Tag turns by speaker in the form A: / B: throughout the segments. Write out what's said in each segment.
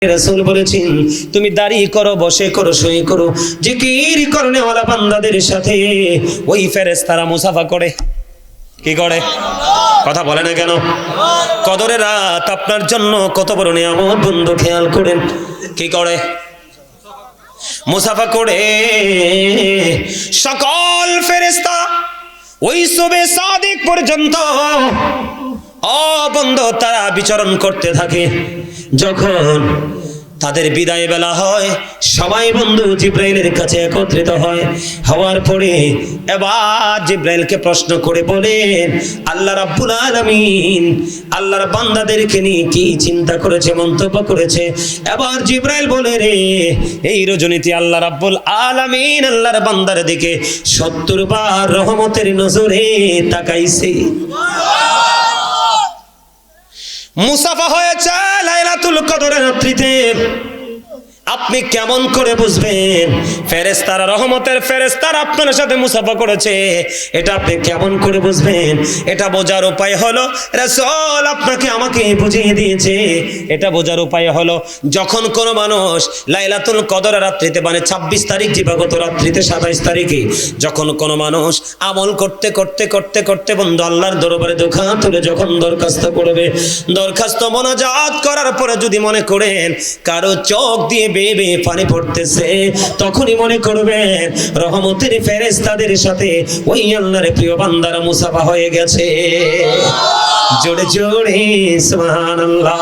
A: রাসূল বলেছেন তুমি দাড়ি করো, বসে করো, শুয়ে করো, জিকির করনে ওয়ালা বান্দাদের সাথে ওই ফেরেশতারা মুসাফা করে। কি করে? কথা বলে না কেন? কদরের রাত আপনার জন্য কত বড় নিয়ামত বন্ধু, খেয়াল করেন। কি করে? মুসাফা করে। সকল ফেরেশতা ওই সুবে সাদিক পর্যন্ত বন্ধু তারা বিচরণ করতে থাকে। যখন তাদের বিদায় বেলা হয়, সবাই বন্ধু জিব্রাইলের কাছে একত্রিত হয়। হওয়ার পরে এবার জিব্রাইলকে প্রশ্ন করে বলেন, আল্লাহ রাব্বুল আলামিন আল্লাহর বান্দাদেরকে নিয়ে কি চিন্তা করেছে, মন্তব্য করেছে। এবার জিব্রাইল বলে, রে এই রজনীতে আল্লাহ রাব্বুল আলামিন আল্লাহর বান্দার দিকে 70 বার রহমতের নজরে তাকাইছে। মুসাফা হয়েছে লাইলাতুল কদরের রাত্রিতে। আপনি কেমন করে বুঝবেন ফেরেশতারা, রহমতের ফেরেশতারা আপনার সাথে মুসাফা করেছে? এটা আপনি কেমন করে বুঝবেন? এটা বোঝার উপায় হলো রাসূল আপনাকে আমাকে বুঝিয়ে দিয়েছে। এটা বোঝার উপায় হলো যখন কোনো মানুষ লাইলাতুল কদরের রাত্রিতে, মানে 26 তারিখ দিবাগত রাত্রিতে 27 তারিখে, যখন কোনো মানুষ আমল করতে করতে করতে করতে বন্ধু আল্লাহর দরবারে দুঃখা তুলে যখন দরখাস্ত করবে, দরখাস্ত মোনাজাত করার পরে যদি মনে করেন কারো চোখ দিয়ে বেবে পানি পড়তেছে, তখনই মনে করবেন রহমতের ফেরেশতাদের সাথে ওই আল্লাহর প্রিয় বান্দারা মুসাফা হয়ে গেছে। জোরে জোরে সুবহানাল্লাহ।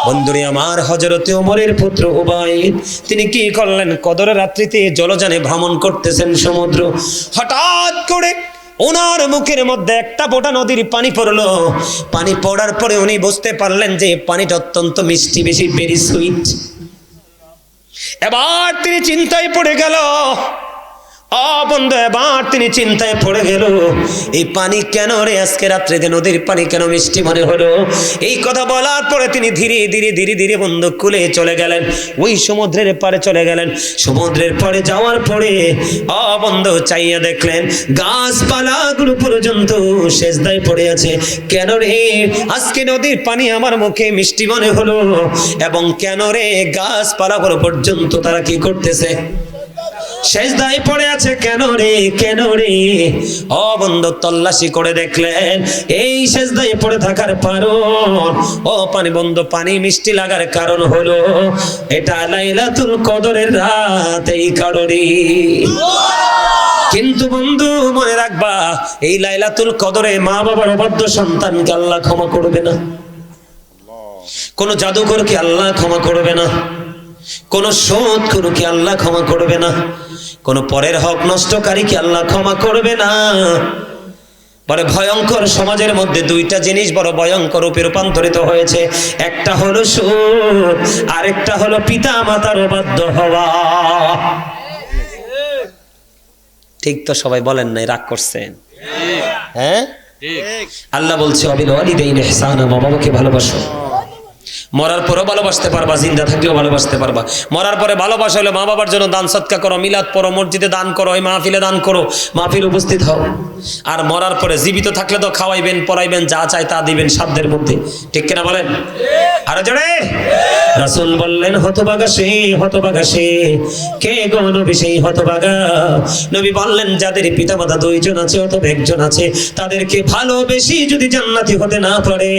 A: বন্ধুরে আমার, হযরতে ওমরের পুত্র উবাইদ তিনি কি করলেন? কদরের রাত্রিতে জলযানে ভ্রমণ করতেছেন সমুদ্র। হঠাৎ করে ওনার মুখের মধ্যে একটা ফোঁটা নদীর পানি পড়লো। পানি পড়ার পরে উনি বুঝতে পারলেন যে পানিটা অত্যন্ত মিষ্টি, বেশি ভেরি সুইট। এবার তিনি চিন্তায় পড়ে গেল। বন্ধু, এবার তিনি চিন্তায় পড়ে গেল, এই পানি কেন রে আজকে রাত্রিতে নদীর পানি কেন মিষ্টি মনে হলো? এই কথা বলার পরে তিনি ধীরে ধীরে ধীরে ধীরে বন্ধু কুলে চলে গেলেন, ওই সমুদ্রের পাড়ে চলে গেলেন। সমুদ্রের পাড়ে যাওয়ার পরে বন্ধু চাইয়া দেখলেন গাছপালাগুলো পর্যন্ত সেজদায় পড়ে আছে। কেন রে আজকে নদীর পানি আমার মুখে মিষ্টি মনে হলো? এবং কেন রে গাছপালাগুলো পর্যন্ত তারা কি করতেছে? সেজদায় পড়ে আছে। কেন রে, কেন রে? বন্ধু তল্লাশি করে দেখলেন এই সেজদায় পড়ে থাকার কারণ, পানি বন্ধু, পানি মিষ্টি লাগার কারণ হলো এটা লাইলাতুল কদরের রাত, এই কারণে। কিন্তু বন্ধু মনে রাখবা, এই লাইলাতুল কদরে মা বাবার অবাধ্য সন্তানকে আল্লাহ ক্ষমা করবে না, কোন জাদুকরকে আল্লাহ ক্ষমা করবে না, কোন সুদখোরকে আল্লাহ ক্ষমা করবে না, কোন পরের হক নষ্টকারীকে আল্লাহ ক্ষমা করবে না। বড় ভয়ঙ্কর, সমাজের মধ্যে দুইটা জিনিস বড় ভয়ঙ্কর রূপে রূপান্তরিত হয়েছে। একটা হলো সুদ, আরেকটা হলো পিতা মাতার অবাধ্য হওয়া। ঠিক তো? সবাই বলেন নাই, রাগ করছেন? হ্যাঁ, আল্লাহ বলছে অবিল ওয়ালিদাইনি ইহসানা, মা বাবাকে ভালোবাসো। মরার পরেও ভালোবাসতে পারবা, জিন্দা থাকলেও ভালোবাসতে পারবা। মরার পরে ভালোবাসা হলে মা বাবার জন্য দান সৎকা করো, মিলাদ পড়ো, মসজিদে দান করো, ওই মাহফিলে দান করো, মাহফিল উপস্থিত হও। আর মরার পরে জীবিত থাকলে তো খাওয়াইবেন, পড়াইবেন, যা চাই তা দিবেন সাধ্যের মধ্যে। ঠিক কিনা বলেন? আরো জোরে। রাসূল বললেন হতভাগা সে, হতভাগা সে। কে গো নবী সেই হতভাগা? নবী বললেন যাদের পিতামাতা দুইজন আছে অথবা একজন আছে, তাদেরকে ভালোবেসে যদি জান্নাতি হতে না পারে,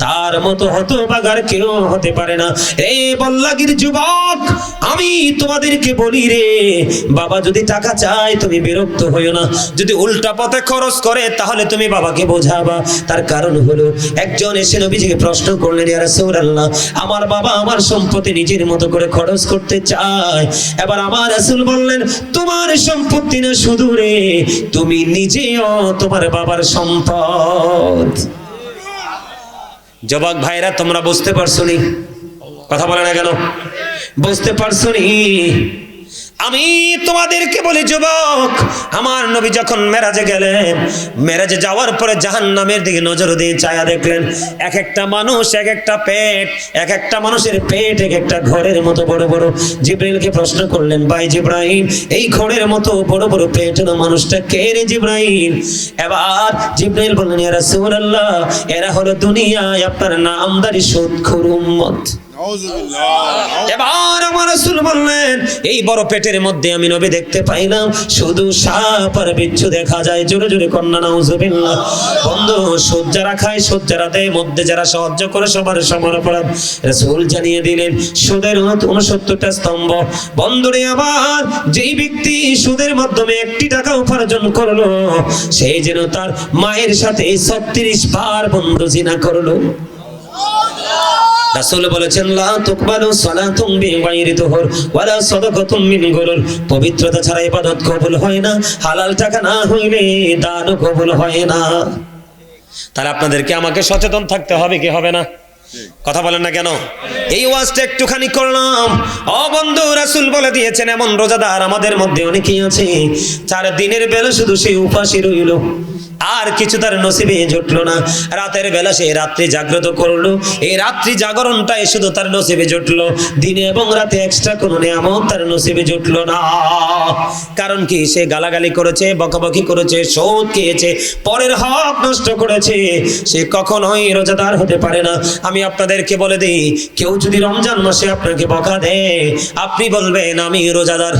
A: তার মতো হতভাগার কেউ হতে পারে না। এই বল্লাগীর যুবক, আমি তোমাদেরকে বলি রে, বাবা যদি টাকা চায় তুমি বিরক্ত হইও না। যদি উল্টা পথে খরচ করে তাহলে তুমি বাবাকে বোঝাবা। তার কারণ হলো একজন এসে নবীজিকে প্রশ্ন করলেন, ইয়া রাসূলুল্লাহ, আমার বাবা আমার সম্পত্তি নিজের মতো করে খরচ করতে চায়। এবার আমার রাসূল বললেন, তোমার সম্পত্তি না শুধু রে, তুমি নিজেও তোমার বাবার সম্পদ। যুবক ভাইরা, তোমরা বুঝতে পারছো নি? কথা বলে না কেন? বুঝতে পারছো নি? আমি তোমাদেরকে বলি যুবক, আমার নবী যখন মেরাজে গেলেন, মেরাজে যাওয়ার পরে জাহান্নামের দিকে নজর দিয়ে চায়া দেখলেন এক একটা মানুষ, এক একটা পেট, এক একটা মানুষের পেট এক একটা ঘরের মতো বড় বড়। জিবরাইলকে প্রশ্ন করলেন, ভাই জিবরাইল, এই ঘরের মতো বড় বড় পেট না মানুষটা কে রে জিবরাইল? এবার জিবরাইল বললেন, ইয়া রাসূলুল্লাহ, এরা হলো দুনিয়ায় আপনার নামদারি সুদখোর উম্মত। এবার আমার রাসূল বললেন, এই বড় পেটের মধ্যে আমি নবী দেখতে পাইলাম শুধু সাপ আর বিচ্ছু দেখা যায়। জোরে জোরে কন্যা নাউজুবিল্লাহ। বন্ধু, সুদ যারা খায়, সুদ যারা দেয়, মধ্যে যারা সাহায্য করে, সবার সমান অপরাধ। রাসূল জানিয়ে দিলেন সুদের 69টা স্তম্ভ। বন্ধুরে আমার, যেই ব্যক্তি সুদের মাধ্যমে 1 টাকা উপার্জন করলো, সেই যেন তার মায়ের সাথে 36 বার বন্ধু জিনা করলো। রাসূল বলেছেন, লা তুকবালু সালাতুম বিগাইরি তুহুর ওয়ালা সাদাকাতুম মিন গুরুর। পবিত্রতা ছাড়া ইবাদত কবুল হয় না, হালাল টাকা না হইলে দান কবুল হয় না। তাহলে আপনাদেরকে আমাকে সচেতন থাকতে হবে কি হবে না? কথা বলেন না কেন? এই ওয়াজটা একটুখানি করলাম। ও বন্ধু, রাসূল বলে দিয়েছেন এমন রোজাদার আমাদের মধ্যে অনেকেই আছে, 4 দিনের বেলা শুধু সে উপাসী রইল, আর কিছু তার নসিবে জুটলো না। রাতের বেলা সে রাত্রি জাগ্রত করলো, এই রাত্রি জাগরণটাই শুধু তার নসিবে জুটলো, দিনে এবং রাতে এক্সট্রা কোনো নিয়ামত তার নসিবে জুটলো না। কারণ কি? সে গালাগালি করেছে, বকাবকি করেছে, সুদ খেয়েছে, পরের হক নষ্ট করেছে, সে কখনোই রোজাদার হতে পারে না। আমি আপনাদেরকে বলে দিই, কেউ যদি রমজান মাসে আপনাকে বকা দেয়, আপনি বলবেন আমি রোজাদার।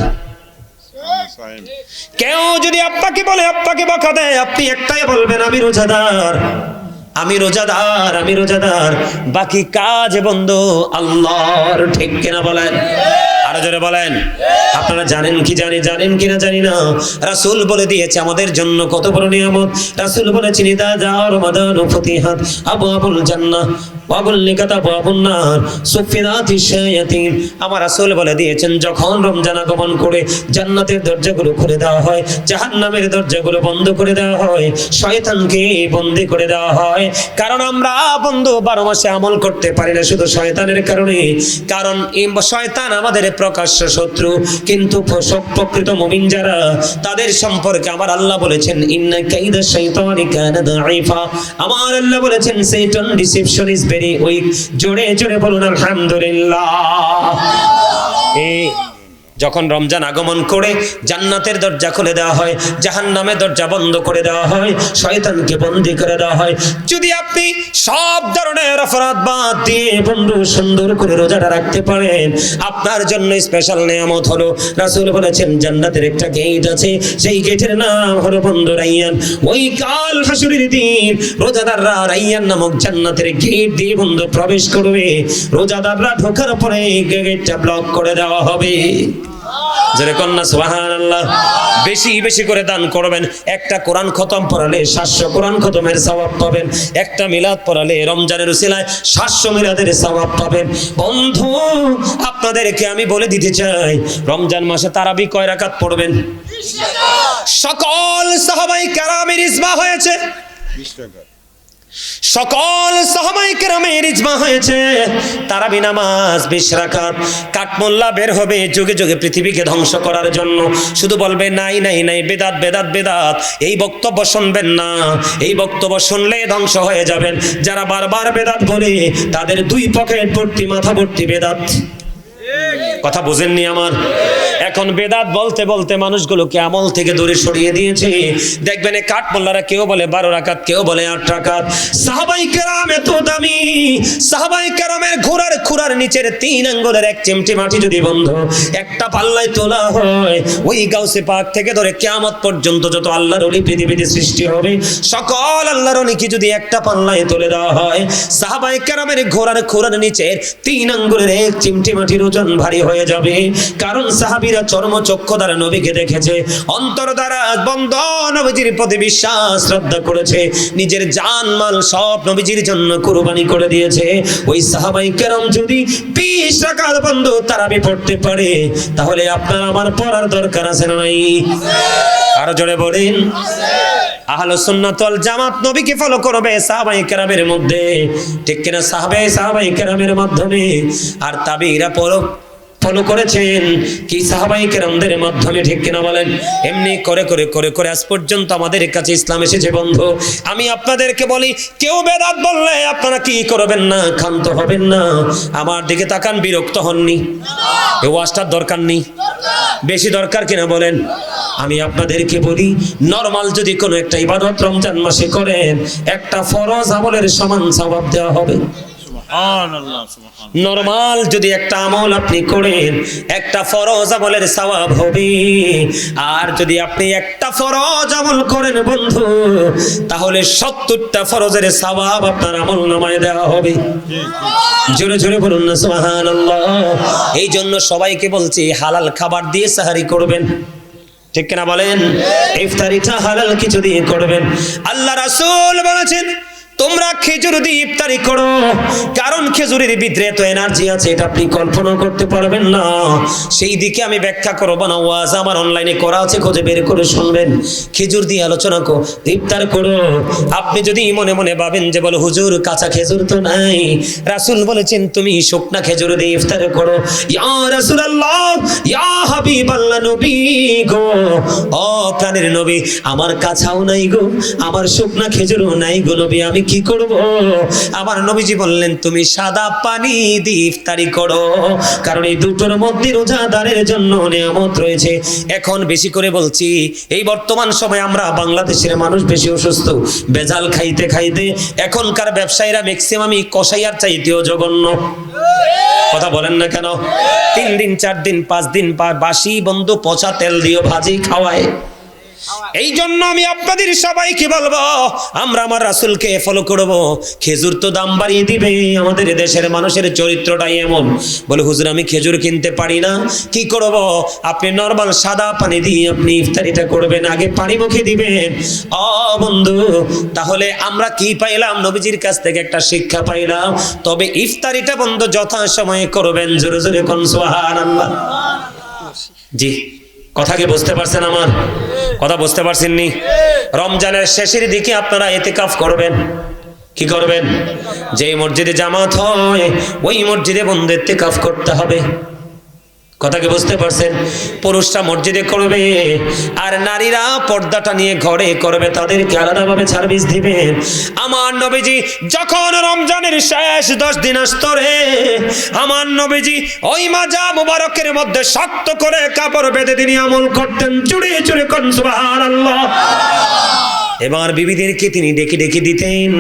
A: কেউ যদি আপনাকে বলে, আপনাকে বকা দেয়, আপনি একটাই বলবেন আমি রোজাদার, আমি রোজাদার, আমি রোজাদার। বাকি কাজ বন্ধু আল্লাহর। ঠিক কিনা বলেন? আরো জোরে বলেন। আপনারা জানেন কি জানেন কিনা জানি না, রাসূল বলে দিয়েছে আমাদের জন্য কত বড় নিয়ামত। রাসূল বলেছেন, ইদা জা রমাদান ফাতিহাত আবওয়াবুল জান্নাহ ওয়া গুল্লিকাত আবওয়াবুন নার সুফিনাতিশ শায়াতিন। আমার রাসূল বলে দিয়েছেন, যখন রমজান আগমন করে জান্নাতের দরজাগুলো খুলে দেওয়া হয়, জাহান্নামের দরজাগুলো বন্ধ করে দেওয়া হয়, শয়তানকে বন্দী করে দেওয়া হয়। কারণ আমরা বন্ধু 12 মাসে আমল করতে পারি না শুধু শয়তানের কারণে। কারণ এই শয়তান আমাদের প্রকাশ্য শত্রু, কিন্তু প্রকৃত মুমিন যারা, তাদের সম্পর্কে আমার আল্লাহ বলেছেন, ইন্না কাইদা শাইতানি কানা দাঈফা। আমার আল্লাহ বলেছেন, শয়তান ডিসেপশন ইজ ভেরি উইক। জোরে জোরে বলুন আলহামদুলিল্লাহ। যখন রমজান আগমন করে জান্নাতের দরজা খুলে দেওয়া হয়, জাহান্নামের দরজা বন্ধ করে দেওয়া হয়, শয়তানকে বন্দী করে দেওয়া হয়। যদি আপনি সব ধরনের অপরাধ বাদ দিয়ে বন্ধু সুন্দর করে রোজাটা রাখতে পারেন, আপনার জন্য স্পেশাল নিয়ামত হলো, রাসূল বলেছেন জান্নাতের একটা গেট আছে, সেই গেটের নাম হলো বন্ধু রাইয়ান। ওই কাল হাসরের দিন রোজাদাররা রাইয়ান নামক জান্নাতের গেট দিয়ে বন্ধু প্রবেশ করবে। রোজাদাররা ঢোকার পরে গেটটা ব্লক করে দেওয়া হবে। যারা কন্যা সুবহানাল্লাহ। বেশি বেশি করে দান করবেন। একটা কোরআন খতম পড়ালে 700 কোরআন খতমের সওয়াব পাবেন। একটা মিলাদ পড়ালে রমজানের উসিলায় 700 মিলাদের সওয়াব পাবেন। বন্ধু, আপনাদেরকে আমি বলে দিতে চাই, রমজান মাসে তারাবি কয় রাকাত পড়বেন? 20 রাকাত। সকল সাহাবায়ে কেরামের ইজমা হয়েছে, 20 রাকাত। সকল সাহাবায়ে কেরামের ইজমা হয়েছে, তারাবি নামাজ 20 রাকাত। কাঠমোল্লা বের হবে যুগে যুগে পৃথিবীকে ধ্বংস করার জন্য, শুধু বলবে নাই নাই নাই, বেদাত বেদাত বেদাত। এই বক্তব্য শুনবেন না, এই বক্তব্য শুনলে ধ্বংস হয়ে যাবেন। যারা বারবার বেদাত বলে, তাদের 2 পকেট ভর্তি, মাথা ভর্তি বেদাত। কথা বুঝেননি আমার? এখন বেদাত বলতে বলতে মানুষগুলোকে আমল থেকে দূরে সরিয়ে দিয়েছে। দেখবেন এই কাঠমোল্লারা কেউ বলে 12 রাকাত, কেউ বলে 8 রাকাত। সাহাবায়ে কেরাম এত দামি, সাহাবায়ে কেরামের ঘোড়ার খুরার নিচের 3 আঙ্গুলের 1 চিমটি মাটি যদি বন্ধু একটা পাল্লায় তোলা হয়, ওই গাউসে পাক থেকে ধরে কিয়ামত পর্যন্ত যত আল্লাহর ওলি পৃথিবীতে সৃষ্টি হবে, সকল আল্লাহর ওলিকে যদি একটা পাল্লায় তুলে দেওয়া হয়, সাহাবায়ে কেরামের ঘোড়ার খুরার নিচের 3 আঙ্গুলের 1 চিমটি মাটির ওজন ভারী হয়ে যাবে। কারণ সাহাবীরা চর্মচক্ষু দ্বারা নবীকে দেখেছে, অন্তর দ্বারা বন্ধ নবীজির প্রতি বিশ্বাস শ্রদ্ধা করেছে, নিজের জান মাল সব নবীজির জন্য কুরবানি করে দিয়েছে। ওই সাহাবায়ে কেরাম যদি 20 রাকাত বন্ধু তারাবি পড়তে পারে, তাহলে আপনার আমার পড়ার দরকার আছে না নাই? আরো জোরে বলেন। আহলুস সুন্নাত ওয়াল জামাত নবীকে ফলো করবে সাহাবায়ে কেরামের মধ্যে, ঠিক কিনা? সাহাবায়ে কেরামের মাধ্যমে। আর তাবিঈরা ফলো করেছেন কি সাহাবায়ে কেরামদের মাধ্যমে, ঠিক কিনা বলেন? এমনি করে করে করে করে আজ পর্যন্ত আমাদের কাছে ইসলাম এসেছে বন্ধু। আমি আপনাদেরকে বলি, কেউ বেদাত বললে আপনারা কি করবেন না, ক্ষান্ত হবেন না। আমার দিকে তাকান, বিরক্ত হননি? এই ওয়াজটার দরকার নেই? বেশি দরকার কিনা বলেন? আমি আপনাদেরকে বলি, নরমাল যদি কোনো একটা ইবাদত রমজান মাসে করেন, একটা ফরজ আমলের সমান সওয়াব দেওয়া হবে। নরমাল যদি একটা আমল আপনি করেন, একটা ফরজ আমলের সওয়াব হবে। আর যদি আপনি একটা ফরজ আমল করেন বন্ধু, তাহলে 70টা ফরজের সওয়াব আপনার আমল নামায় দেওয়া হবে। জোরে জোরে বলুন না সুবহানাল্লাহ। এই জন্য সবাইকে বলছি হালাল খাবার দিয়ে সাহারি করবেন, ঠিক কিনা বলেন? ইফতারিটা হালাল কিছু দিয়ে করবেন। আল্লাহ রাসূল বলেছেন তোমরা খেজুর দিয়ে ইফতারি করো, কারণ খেজুরের ভিতরে এত এনার্জি আছে এটা আপনি কল্পনা করতে পারবেন না। সেই দিকে আমি ব্যাখ্যা করব না, ওয়াজ আমার অনলাইনে করা আছে, খুঁজে বের করে শুনবেন। খেজুর দিয়ে আলোচনা ইফতার করো। আপনি যদি মনে মনে ভাবেন যে বলো হুজুর কাঁচা খেজুর তো নাই, রাসূল বলেছেন তুমি শুকনা খেজুর দিয়ে ইফতার করো। ইয়া রাসূলুল্লাহ, ইয়া হাবিবাল্লাহ, নবী গো, ও প্রাণের নবী, আমার কাঁচাও নাই গো, আমার শুকনা খেজুরও নাই গো নবী, আমি কি করব? আমার নবীজি বললেন তুমি সাদা পানি দিয়ে ইফতারি করো, কারণ এই দুটোর মধ্যে রোজাদারের জন্য নিয়ামত রয়েছে। এখন বেশি করে বলছি, এই বর্তমান সময়ে আমরা বাংলাদেশের মানুষ বেশি অসুস্থ, ভেজাল খাইতে খাইতে এখনকার ব্যবসায়ীরা ম্যাক্সিমামই কসাইয়ার চাইতেও জঘন্য। কথা বলেন না কেন? 3 দিন 4 দিন 5 দিন বাসি বন্ধু পচা তেল দিয়ে ভাজি খাওয়ায়। এই জন্য আমি আপনাদের সবাইকে বলবো আমরা আমার রাসূলকে ফলো করব। খেজুর তো দাম বাড়িয়ে দিবে, আমাদের দেশের মানুষের চরিত্রটাই এমন, বলে হুজুর আমি খেজুর কিনতে পারি না, কি করব? আপনি নরমাল সাদা পানি দিয়ে আপনি ইফতারিটা করবেন, আগে পানি মুখে দিবেন। ও বন্ধু, তাহলে আমরা কি পাইলাম? নবীজির কাছ থেকে একটা শিক্ষা পাইলাম। তবে ইফতারিটা বন্ধু যথা সময়ে করবেন। জোরে জোরে কোন সুবহানাল্লাহ। জি, কথা কি বুঝতে পারছেন? আমার কথা বুঝতে পারছেন নি? রমজানের শেষের দিকে আপনারা ইতিকাফ করবেন। কি করবেন? যেই মসজিদে জামাত হয় ওই মসজিদে বন্ধু ইতিকাফ করতে হবে। কথা কি বুঝতে পারছেন? পুরুষরা মসজিদে করবে আর নারীরা পর্দাটা নিয়ে ঘরে করবে, তাদেরকে আলাদাভাবে সার্ভিস দিবেন। আমার নবীজি যখন রমজানের শেষ 10 দিন আসতো রে, আমার নবীজি ওই মাজা মুবারকের মধ্যে শক্ত করে কাপড় বেঁধে তিনি আমল করতেন। চুড়ে চুড়ে কোন সুবহানাল্লাহ। এবার বিবিদেরকে তিনি ডেকে ডেকে দিতেন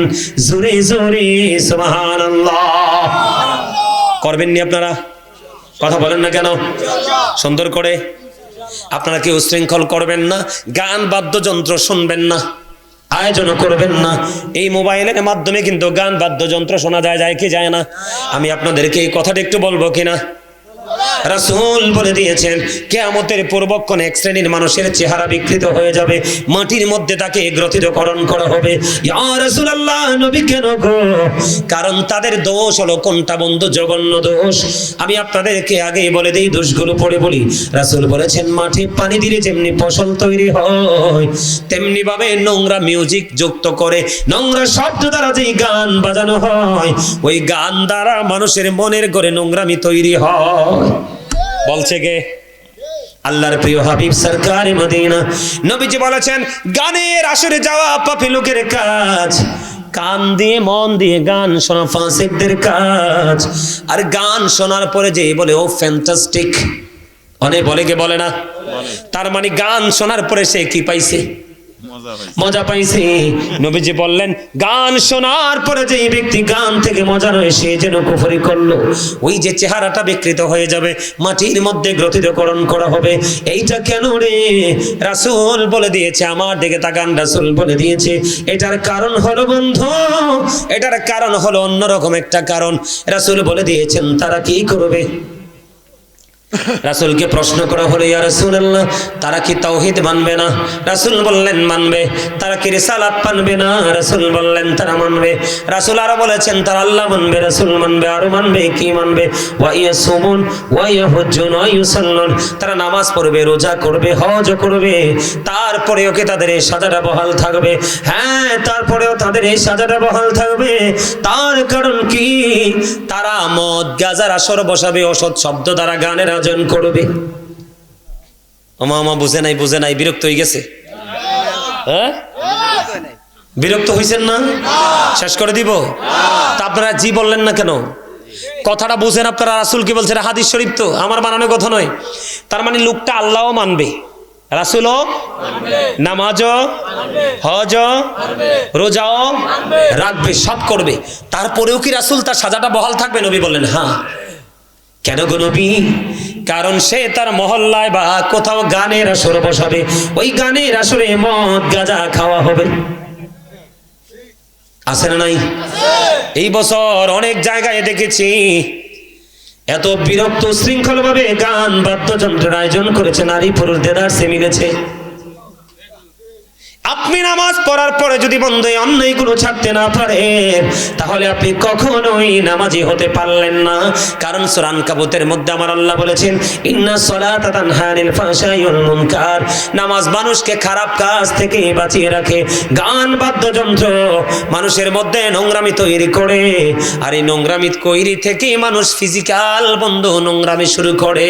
A: জোরে জোরে সুবহানাল্লাহ। করবেন নি আপনারা? কথা বলেন না কেন? সুন্দর করে। আপনারা কি উশৃঙ্খল করবেন না? গান বাদ্যযন্ত্র শুনবেন না, আয়োজন করবেন না। এই মোবাইলের মাধ্যমে কিন্তু গান বাদ্যযন্ত্র শোনা যায় কি যায় না? আমি আপনাদেরকে এই কথাটা একটু বলবো কিনা? রাসূল বলে দিয়েছেন কিয়ামতের পূর্বক্ষণে এক শ্রেণীর মানুষের চেহারা বিকৃত হয়ে যাবে, মাটির মধ্যে তাকে গ্রথিতকরণ করা হবে। ইয়া রাসূলুল্লাহ, নবী কেন গো? কারণ তাদের দোষ হলো কোনটা বন্ধু? জঘন্য দোষ। আমি আপনাদেরকে আগেই বলে দেই, দোষগুলো পড়ে বলি। রাসূল বলেছেন মাঠে পানি দিলে যেমনি ফসল তৈরি হয়, তেমনি ভাবে নোংরা মিউজিক যুক্ত করে, নোংরা শব্দ দ্বারা যেই গান বাজানো হয়, ওই গান দ্বারা মানুষের মনের ঘরে নোংরামি তৈরি হয়। বলছে কে? আল্লাহর প্রিয় হাবিব সরকারে মদিনা। নবীজি বলেছেন গানের আসরে যাওয়া পাপী লোকের কাজ, কান দিয়ে মন দিয়ে গান শোনা ফাসিকদের কাজ। আর গান শোনার পরে যে বলে ও ফ্যান্টাস্টিক, অনেক বলে কে বলে না? তার মানে গান শোনার পরে সে কি পাইছে? মজা পাইছে। নবীজি বললেন গান শোনার পরে যে ব্যক্তি গান থেকে মজা নয় সে যেন কুফরি করলো। ওই যে চেহারাটা বিকৃত হয়ে যাবে, মাটির মধ্যে গ্রথিতকরণ করা হবে। এইটা কেন রে? রাসূল বলে দিয়েছে, আমার দিকে তাকান, রাসূল বলে দিয়েছে এটার কারণ হলো বন্ধু, এটার কারণ হলো অন্যরকম একটা কারণ। রাসূল বলে দিয়েছেন তারা কি করবে? রাসূলকে প্রশ্ন করা হলো ইয়া রাসূলুল্লাহ, তারা কি তাওহীদ মানবে না? রাসূল বললেন মানবে। তারা কি রিসালাত মানবে না? রাসূল বললেন তারা মানবে। রাসূল আরো বলেছেন তারা আল্লাহ মানবে, রাসূল মানবে, আরো মানবে। কি মানবে? ওয়া ইয়াসুমুন ওয়া ইয়াহুজ্জুন ওয়া ইউসাল্লুন, তারা নামাজ পড়বে, রোজা করবে, হজ করবে, তারপরেও কি তাদের এই সাজাটা বহাল থাকবে? হ্যাঁ, তারপরেও তাদের এই সাজাটা বহাল থাকবে। তার কারণ কি? তারা মদ গাঁজার আসর বসাবে, অসৎ শব্দ দ্বারা গানের আয়োজন করবে। মামা বুঝে নাই, বুঝে নাই, বিরক্ত হয়ে গেছে? হ্যাঁ, বিরক্ত হয়েছেন না? শেষ করে দিব? তা আপনারা জি বললেন না কেন? কথাটা বুঝেন আপনারা। রাসূল কি বলছেন? হাদিস শরীফ তো, আমার বানানো কথা নয়। তার মানে লোকটা আল্লাহও মানবে, রাসূলও নামাজও হজও রোজাও রাখবে, সব করবে। তারপরেও কি রাসূল তার সাজাটা বহাল থাকবে? নবী বললেন হ্যাঁ। কেন গো নবী? কারণ সে তার মহল্লায় বা কোথাও গানের আসর বসাবে, ওই গানের আসরে মদ গাঁজা খাওয়া হবে। আছে না নাই? এই বছর অনেক জায়গায় দেখেছি এত বিরক্ত শৃঙ্খল ভাবে গান বাদ্যযন্ত্রের আয়োজন করেছে, নারী পুরুষ দেদারসে মিলেছে। আপনি নামাজ পড়ার পরে যদি বন্ধ অন্যায়গুলো ছাড়তে না পারেন, তাহলে আপনি কখনোই নামাজি হতে পারলেন না। কারণ সূরা আনকাবুতের মধ্যে আমার আল্লাহ বলেছেন, ইন্না সলাতা তানহা আনিল ফাহশাই ওয়াল মুনকার, নামাজ মানুষকে খারাপ কাজ থেকে বাঁচিয়ে রাখে। গান বাদ্যযন্ত্র মানুষের মধ্যে নোংরামি তৈরি করে, আর এই নোংরামি তৈরি থেকে মানুষ ফিজিক্যাল বন্ধ নোংরামি শুরু করে।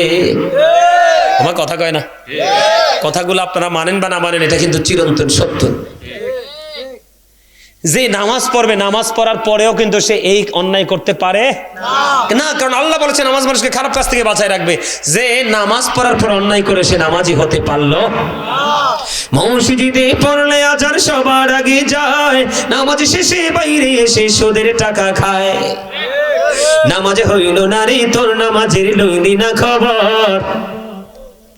A: আমার কথা কয় না? কথাগুলো আপনারা মানেন বা না মানেন, এটা কিন্তু চিরন্তন সত্য। যে নামাজ পড়বে, নামাজ পড়ার পরেও কিন্তু সে এই অন্যায় করতে পারে না। কারণ আল্লাহ বলেছে নামাজ মানুষকে খারাপ কাজ থেকে বাঁচায় রাখবে। যে নামাজ পড়ার পর অন্যায় করে সে নামাজি হতে পারলো না। মসজিদে পড়লে আজান সবার আগে যায়, নামাজ শেষে বাইরে এসে সুদের টাকা খায়। নামাজে হইল না রে তোর, নামাজের লইলি না খবর।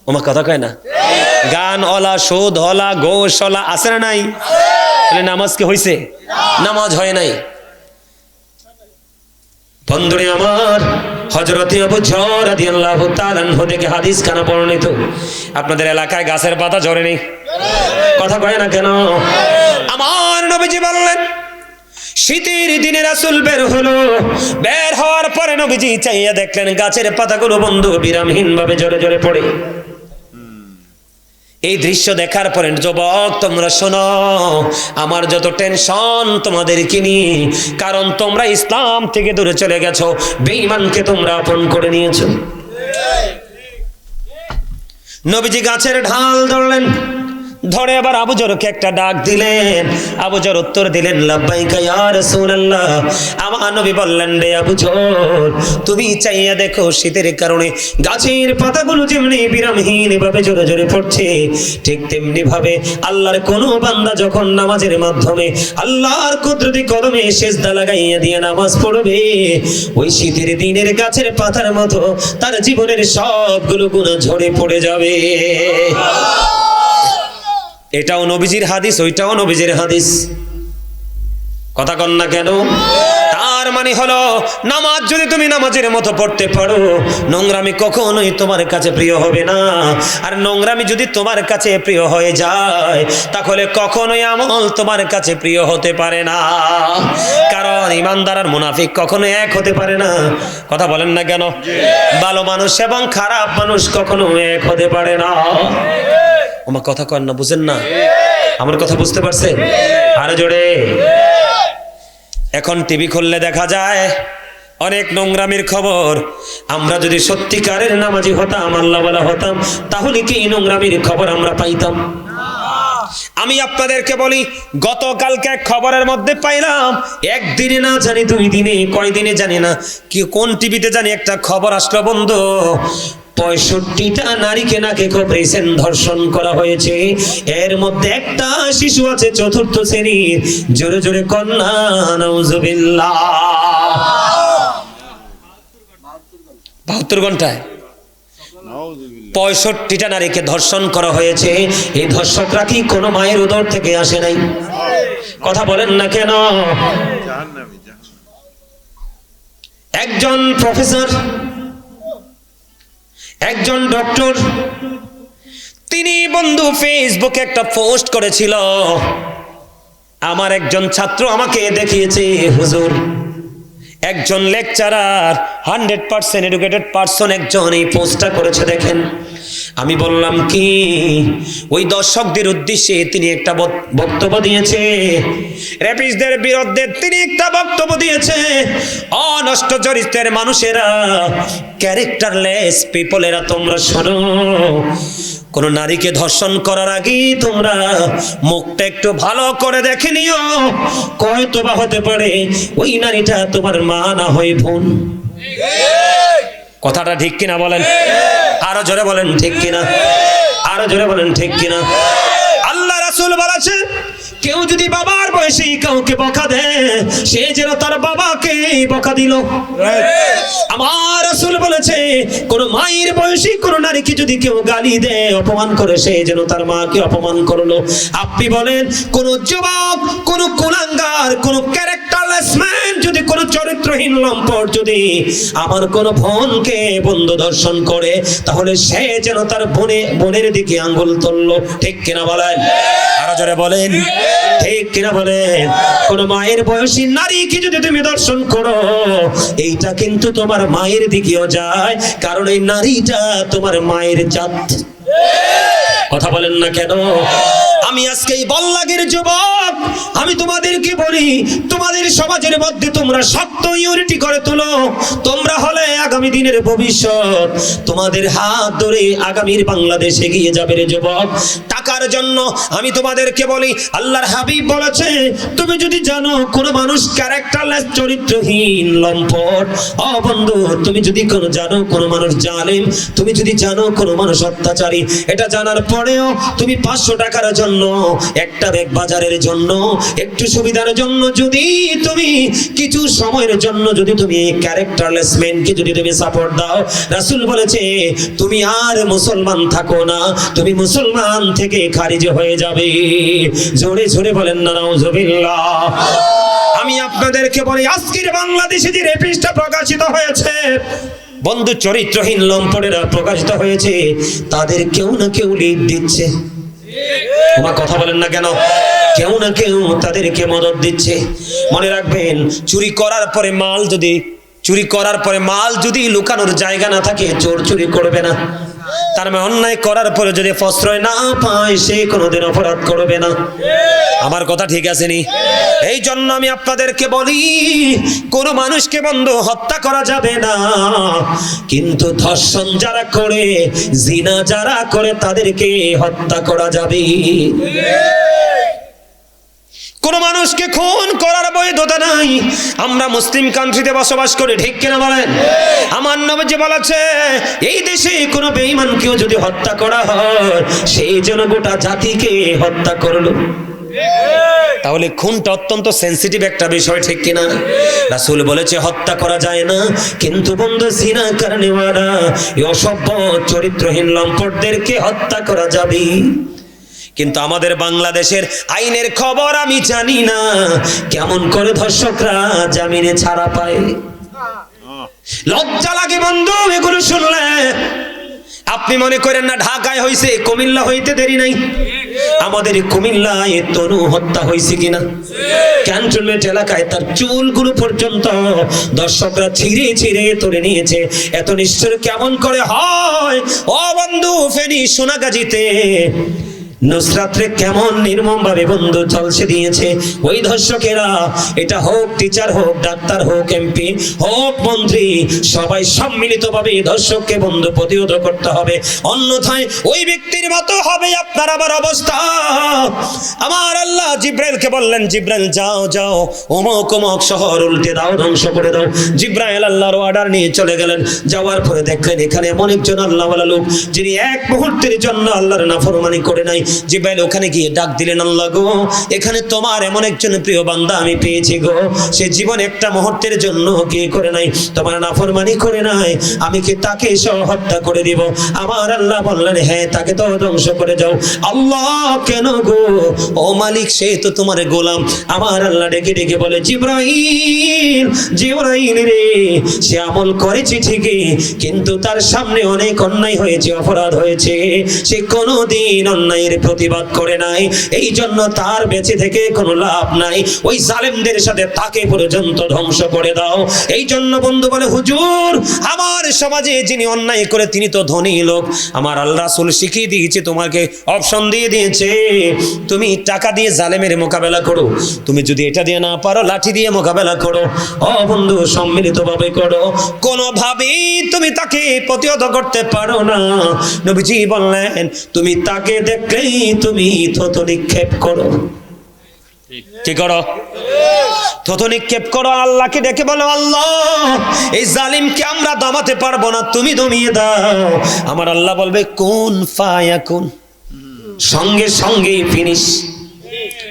A: ওমা কথা কয় না? গান ওলা, সুদ হলা, গোশ হলা, আছে না নাই? নামাজ কি হইছে? নামাজ হয় নাই। বন্ধুরে আমার, হযরতে আবু যর রাদিয়াল্লাহু তাআলা আনহু থেকে হাদিস খানা বর্ণিত। আপনাদের এলাকায় গাছের পাতা ঝরে নেই? কথা কয় না কেন? আমার নবীজি বললেন, শীতের দিনে রাসূল বের হলো, বের হওয়ার পরে নবীজি চাইয়া দেখলেন গাছের পাতাগুলো বন্ধু বিরামহীন ভাবে ঝরে ঝরে পড়ে। এই দৃশ্য দেখার পরে, যুবক তোমরা শোনো, আমার যত টেনশন তোমাদেরকে নিয়ে, কারণ তোমরা ইসলাম থেকে দূরে চলে গেছো, বেঈমানকে তোমরা আপন করে নিয়েছো। নবীজি গাছের ঢাল ধরলেন, ধরে আবার আবু যরকে একটা ডাক দিলেন। আবু যর উত্তর দিলেন, লাব্বাইকা ইয়া রাসূলুল্লাহ। আমার নবী বললেন, রে আবু যর, তুমি চাইয়া দেখো শীতের কারণে গাছের পাতাগুলো যেমনি বিরামহীন ভাবে ঝরে ঝরে পড়ছে, ঠিক তেমনি ভাবে আল্লাহর কোন বান্দা যখন নামাজের মাধ্যমে আল্লাহর কুদরতি কদমে সিজদা লাগাইয়া দিয়ে নামাজ পড়বে, ওই শীতের দিনের গাছের পাতার মতো তার জীবনের সবগুলো গুনাহ ঝরে পড়ে যাবে। এটাও নবীজির হাদিস, ওইটাও নবীজির হাদিস। কথা কন না কেন? তার মানে হলো, নামাজ যদি তুমি নামাজের মতো পড়তে পারো, নোংরামি কখনোই তোমার কাছে প্রিয় হবে না। আর নোংরামি যদি তোমার কাছে প্রিয় হয়ে যায়, তাহলে কখনোই আমল তোমার কাছে প্রিয় হতে পারে না। কারণ ইমানদার আর মুনাফিক কখনো এক হতে পারে না। কথা বলেন না কেন? ভালো মানুষ এবং খারাপ মানুষ কখনো এক হতে পারে না। আমার কথা কন না, বুঝেন না? আমার কথা বুঝতে পারছেন? আরো জোরে। এখন টিভি খুললে দেখা যায় অনেক নোংরামির খবর। আমরা যদি সত্যিকারের নামাজি হতাম, আল্লাহ ওয়ালা হতাম, তাহলে কি এই নোংরামির খবর আমরা পাইতাম? আমি আপনাদেরকে বলি, গতকালকে খবরের মধ্যে পাইলাম, একদিনে না জানি 2 দিনে, কয়দিনে জানি না, কি কোন টিভিতে জানি একটা খবর আসলো বন্ধু, 65টা নারীকে নাকি কবরেছেন, ধর্ষণ করা হয়েছে। এর মধ্যে একটা শিশু আছে 4র্থ শ্রেণীর। জোরে জোরে কন্যা নাউজুবিল্লাহ। 72 ঘন্টায় 65টা নারীকে ধর্ষণ করা হয়েছে। এই ধর্ষকরা কি কোনো মায়ের উদর থেকে আসে নাই? কথা বলেন না কেন? একজন প্রফেসর, একজন ডক্টর, তিনি বন্ধু ফেসবুকে একটা পোস্ট করেছিল। আমার একজন ছাত্র আমাকে দেখিয়েছে, হুজুর, একজন লেকচারার 100% এডুকেটেড পারসন একজন এই পোস্টটা করেছে, দেখেন। আমি বললাম কি, ওই দর্শকদের উদ্দেশ্যে তিনি একটা বক্তব্য দিয়েছে, রেপিস্টদের বিরুদ্ধে তিনি একটা বক্তব্য দিয়েছে। অনষ্ট চরিত্রের মানুষেরা, ক্যারেক্টারলেস পিপলেরা, তোমরা শোনো, কোন নারীকে ধর্ষণ করার আগে তোমরা মুখটা একটু ভালো করে দেখে নিও, হয়তো বা হতে পারে ওই নারীটা তোমার মা না হয় বোন। কথাটা ঠিক কিনা বলেন? আরো জোরে বলেন, ঠিক কিনা? আরো জোরে বলেন ঠিক কিনা? আল্লাহ রাসূল বলেছে কেউ যদি বাবার বয়সে কাউকে বকা দেয় সে যেন তার বাবাকে বকা দিল। আমার রাসূল বলেছে কোন মায়ের বয়সী কোন নারীকে যদি কেউ গালি দেয় অপমান করে সে যেন তার মাকে অপমান করলো। আপনি বলেন কোন যুবক কোন কুলাঙ্গার কোন ক্যারেক্টারলেস ম্যান যদি কোন চরিত্রহীন লম্পট যদি আমার কোন বোনকে বন্ধ দর্শন করে তাহলে সে যেন তার বোনের দিকে আঙ্গুল তুললো। ঠিক কিনা বলেন? আরো জোরে বলেন ঠিক কিনা বলেন? কোন মায়ের বয়সী নারীকে যদি তুমি দর্শন করো এইটা কিন্তু তোমার মায়ের দিকেও যায়, কারণ এই নারীটা তোমার মায়ের জাত। কথা বলেন না কেন? আমি আজকে এই বল্লাগের যুবক আমি তোমাদেরকে বলি তোমাদের সমাজের মধ্যে তোমরা শক্ত ইউনিটি করে তোলো। তোমরা হলে আগামী দিনের ভবিষ্যৎ। তোমাদের হাত ধরে আগামীর বাংলাদেশ এগিয়ে যাবে রে যুবক। টাকার জন্য আমি তোমাদেরকে বলি আল্লাহর হাবিব বলেছে তুমি যদি জানো কোন মানুষ ক্যারেক্টারলেস চরিত্রহীন লম্পট ও বন্ধু তুমি যদি কোন জানো কোন মানুষ জালেম তুমি যদি জানো কোন মানুষ অত্যাচারী এটা জানার পরেও তুমি 500 টাকার জন্য একটা ব্যাগ বাজারের জন্য একটু সুবিধার জন্য যদি তুমি কিছু সময়ের জন্য যদি তুমি ক্যারেক্টারলেস ম্যানকে যদি তুমি সাপোর্ট দাও রাসূল বলেছে তুমি আর মুসলমান থাকো না, তুমি মুসলমান থেকে খারিজ হয়ে যাবে। জোরে জোরে বলেন না নাউজুবিল্লাহ। আমি আপনাদেরকে বলি আজকের বাংলাদেশে যে রেপিস্টটা প্রকাশিত হয়েছে বন্ধু চরিত্রহীন লম্পটেরা প্রকাশিত হয়েছে তাদের কেউ না কেউ লিড দিচ্ছে। তোমার কথা বলেন না কেন? কেউ না কেউ তাদেরকে মদত দিচ্ছে। মনে রাখবেন চুরি করার পরে মাল যদি লুকানোর জায়গা না থাকে চোর চুরি করবে না। তার মানে অন্যায় করার পরে যদি প্রশ্রয় না পায় সে কোনোদিন অপরাধ করবে না। আমার কথা ঠিক আছে নি? এই জন্য আমি আপনাদেরকে বলি কোন মানুষকে বন্ধু হত্যা করা যাবে না, কিন্তু ধর্ষণ যারা করে জিনা যারা করে তাদেরকে হত্যা করা যাবে। কোন মানুষকে খুন করার বৈধতা নাই। আমরা মুসলিম কান্ট্রিতে বসবাস করি, ঠিক কিনা বলেন? আমার নবীজি বলেছে এই দেশে কোনো বেঈমানকেও যদি হত্যা করা হয় সেই জন্য গোটা জাতিকে হত্যা করলো। তাহলে খুনটা অত্যন্ত সেনসিটিভ একটা বিষয়, ঠিক কিনা? রাসূল বলেছে হত্যা করা যায় না, কিন্তু বন্ধু জিনা করনেওয়ালা এই অসভ্য চরিত্রহীন লম্পটদেরকে হত্যা করা যাবে। কিন্তু আমাদের বাংলাদেশের আইনের খবর আমি জানি না কেমন করে ধর্ষকরা জামিনে ছাড়া পায়। লজ্জা লাগে বন্ধু এগুলো শুনলে। আপনি মনে করেন না ঢাকায় হইছে, কুমিল্লা হইতে দেরি নাই। আমাদের কুমিল্লায় তনু হত্যা হয়েছে কিনা? ক্যান্টনমেন্ট এলাকায় তার চুলগুলো পর্যন্ত দর্শকরা ছিঁড়ে ছিঁড়ে তুলে নিয়েছে। এত নিষ্ঠুর কেমন করে হয়? ও বন্ধু ফেনী সোনাগাজীতে নুসরাতরে কেমন নির্মম ভাবে বন্ধু চলছে দিয়েছে ওই ধর্ষকেরা। এটা হোক টিচার হোক ডাক্তার হোক এমপি হোক মন্ত্রী সবাই সম্মিলিত ভাবে ধর্ষককে বন্ধু প্রতিহত করতে হবে, অন্যথায় ওই ব্যক্তির মতো হবে আপনার আমার অবস্থা। আমার আল্লাহ জিব্রাইলকে বললেন জিব্রাইল যাও যাও অমুক অমুক শহর উল্টে দাও ধ্বংস করে দাও। জিব্রাইল আল্লাহর অর্ডার নিয়ে চলে গেলেন। যাওয়ার পরে দেখলেন এখানে এমন একজন আল্লাহওয়ালা লোক যিনি এক মুহূর্তের জন্য আল্লাহর নাফরমানি করে নাই। জিব্রাইল ওখানে গিয়ে ডাক দিলেন আল্লাহ গো এখানে তোমার এমন একজন প্রিয় বান্দা আমি পেয়েছি গো, সে জীবন একটা মুহূর্তের জন্য কি করে নাই তোমার নাফরমানি করে নাই, আমি কি তাকে সহ হত্যা করে দিব? আমার আল্লাহ বললেন হ্যাঁ তাকে তো ধ্বংস করে যাও। আল্লাহ কেন গো? ও মালিক সে তো তোমার গোলাম। আমার আল্লাহ ডেকে ডেকে বলে জিব্রাইল জিব্রাইল রে সে আমল করেছে ঠিকই, কিন্তু তার সামনে অনেক অন্যায় হয়েছে অপরাধ হয়েছে, সে কোনোদিন অন্যায়ের প্রতিবাদ করে নাই, এই জন্য তার বেঁচে থেকে কোনো লাভ নাই। ওই জালেমদের সাথে তাকে পর্যন্ত ধ্বংস করে দাও। এই জন্য বন্ধু বলে হুজুর আমার সমাজে যিনি অন্যায় করে তিনি তো ধনী লোক। আমার আল্লাহ রাসূল শিখিয়ে দিয়েছে তোমাকে অপশন দিয়ে দিয়েছে তুমি টাকা দিয়ে জালেমের মোকাবেলা করো, তুমি যদি এটা দিয়ে না পারো লাঠি দিয়ে মোকাবেলা করো। ও বন্ধু সম্মিলিতভাবে করো, কোনোভাবেই তুমি তাকে প্রতিহত করতে পারো না। নবীজি বললেন তুমি তাকে দেখলেই তুমি থুতু নিক্ষেপ করো। কি করো? থুতু নিক্ষেপ করো। আল্লাহকে ডেকে বলো আল্লাহ এই জালিমকে আমরা দমাতে পারবো না, তুমি দমিয়ে দাও। আমার আল্লাহ বলবে কুন ফায়াকুন। সঙ্গে সঙ্গেই ফিনিশ।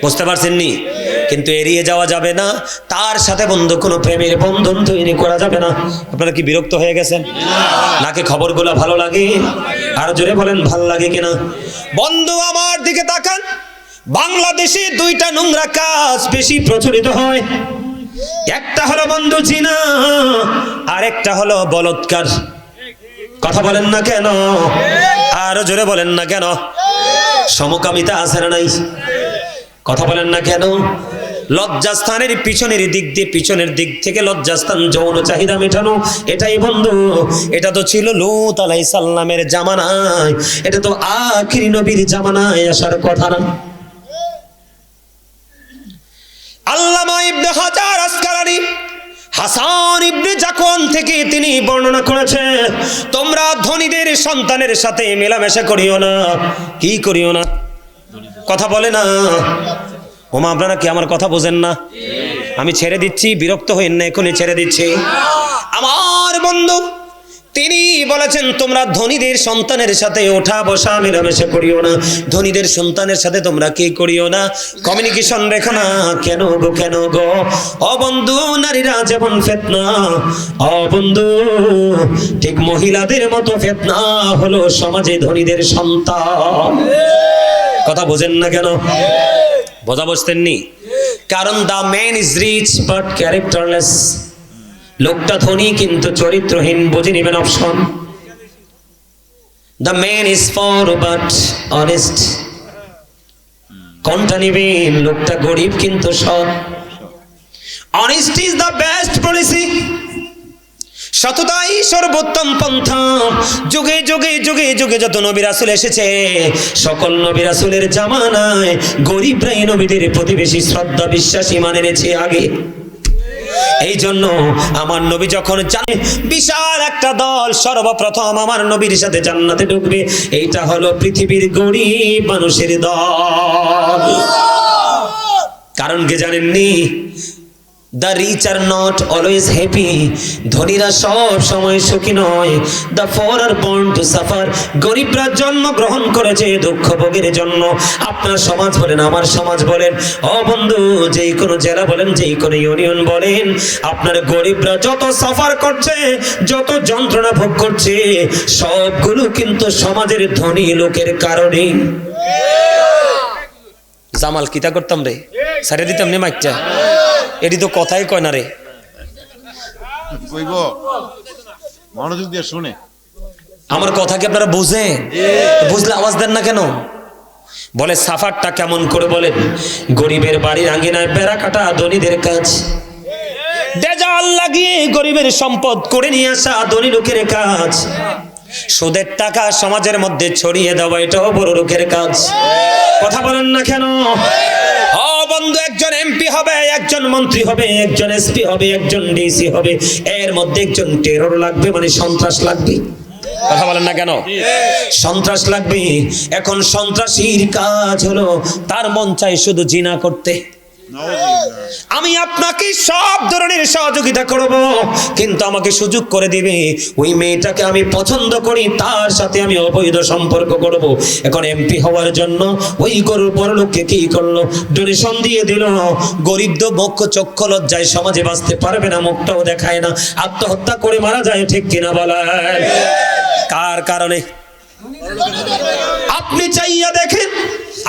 A: বুঝতে পারছেন নি? কিন্তু এড়িয়ে যাওয়া যাবে না, তার সাথে বন্ধু কোনো প্রেমের বন্ধন তৈরি করা যাবে না। আপনারা কি বিরক্ত হয়ে গেছেন নাকি খবরগুলো ভালো লাগে? আর জোরে বলেন ভালো লাগে কিনা? বন্ধু আমার দিকে তাকান, বাংলাদেশে দুইটা নোংরা কাজ বেশি প্রচলিত হয়। একটা হলো বন্ধু জিনা, আর একটা হলো বলৎকার। কথা বলেন না কেন? আরো জোরে বলেন না কেন? সমকামিতা আছে না নাই? কথা বলেন না কেন? লজ্জাস্থানের পিছনের দিক থেকে লজ্জাস্থান যৌন চাহিদা মেটানো, এটাই বন্ধু। এটা তো ছিল লূত আলাইহিস সালামের জামানায়, এটা তো আখিরি নবীর জামানায় আসার কথা না। আল্লামা ইবনে হাজার আসকালানি হাসান ইবনে জাকওয়ান থেকে তিনি বর্ণনা করেছেন, তোমরা ধনীদের সন্তানের সাথে মেলামেশা করিও না। কি করিও না? কথা বলে না। ওমা আপনারা কি আমার কথা বোঝেন না? আমি ছেড়ে দিচ্ছি, বিরক্ত হইন না, এখনই ছেড়ে দিচ্ছি। আমার বন্ধু তিনি বলেছেন, তোমরা ধনীদের সন্তানের সাথে ওঠা বসা মেলামেশা করিও না। ধনীদের সন্তানের সাথে তোমরা কি করিও না? কমিউনিকেশন রেখো না। কেন গো, কেন গো? ও বন্ধু, নারীরা যেমন ফিতনা, ও বন্ধু ঠিক মহিলাদের মতো ফিতনা হলো সমাজে ধনীদের সন্তান। কথা বোঝেন না কেন? বোঝা বুঝতেননি? কারণ the man is rich but characterless. লোকটা ধনী কিন্তু চরিত্রহীন, বুঝে নেবেন option. The man is poor but honest. কোনটা নেবেন? লোকটা গরিব কিন্তু সৎ। Honest is the best policy. সততাই সর্বোত্তম পন্থা। যুগে যুগে যুগে যুগে যত নবী রাসূল এসেছে, সকল নবী রাসূলের জামানায় গরিবরাই নবীদের প্রতি বেশি শ্রদ্ধা বিশ্বাস ঈমান এনেছে আগে। এই জন্য আমার নবী যখন জানে বিশাল একটা দল সর্বপ্রথম আমার নবীর সাথে জান্নাতে ঢুকবে, এইটা হলো পৃথিবীর গরিব মানুষের দল। কারণ কি জানেননি? The rich are not always happy. ধনীরা সব সময় সুখী নয়। The poor are born to suffer. গরিবরা জন্ম গ্রহণ করেছে দুঃখ ভোগের জন্য। আপনার সমাজ বলেন, আমার সমাজ বলেন, ও বন্ধু যেই কোনো জেলা বলেন, যেই কোনো ইউনিয়ন বলেন, আপনার গরিবরা যত সাফার করছে, যত যন্ত্রণা ভোগ করছে, সবগুলো কিন্তু সমাজের ধনী লোকের কারণে। জামাল কিতা করতাম রে, সারে দিতাম নে মাইকটা। এটি তো কথাই কয় না রে।
B: কইব মনোযোগ দিয়ে শুনে।
A: আমার কথা কি আপনারা বুঝেন? বুঝলে আওয়াজ দেন না কেন? বলে সাফারটা কেমন করে বলেন? গরিবের বাড়ির আঙ্গিনায় বেড়া কাটা ধনীদের কাজ। দেজাল লাগিয়ে গরিবের সম্পদ করে নিয়ে আসা ধনী লোকের কাজ। সুদের টাকা সমাজের মধ্যে ছড়িয়ে দেওয়া, এটাও বড় লোকের কাজ। কথা বলেন না কেন? ও বন্ধু, একজন এমপি হবে, একজন মন্ত্রী হবে, একজন এসপি হবে, একজন ডিসি হবে, এর মধ্যে একজন টেরর লাগবে, মানে সন্ত্রাস লাগবে। কথা বলেন না কেন? সন্ত্রাস লাগবে। এখন সন্ত্রাসীর কাজ হলো তার মন চাই শুধু জিনা করতে। আমি আপনাকে সব ধরনের সহযোগিতা করব, কিন্তু আমাকে সুযোগ করে দিবে ওই মেয়েটাকে আমি পছন্দ করি, তার সাথে আমি অবৈধ সম্পর্ক করব। এখন এমপি হওয়ার জন্য ওই গরুর বড়লোককে কি করলো? ডোনেশন দিয়ে দিল। গরিব তো মুখ চক্ষু লজ্জায় সমাজে বাঁচতে পারবে না, মুখটাও দেখায় না, আত্মহত্যা করে মারা যায়। ঠিক কিনা বলেন? কার কারণে? আপনি চাইয়া দেখেন,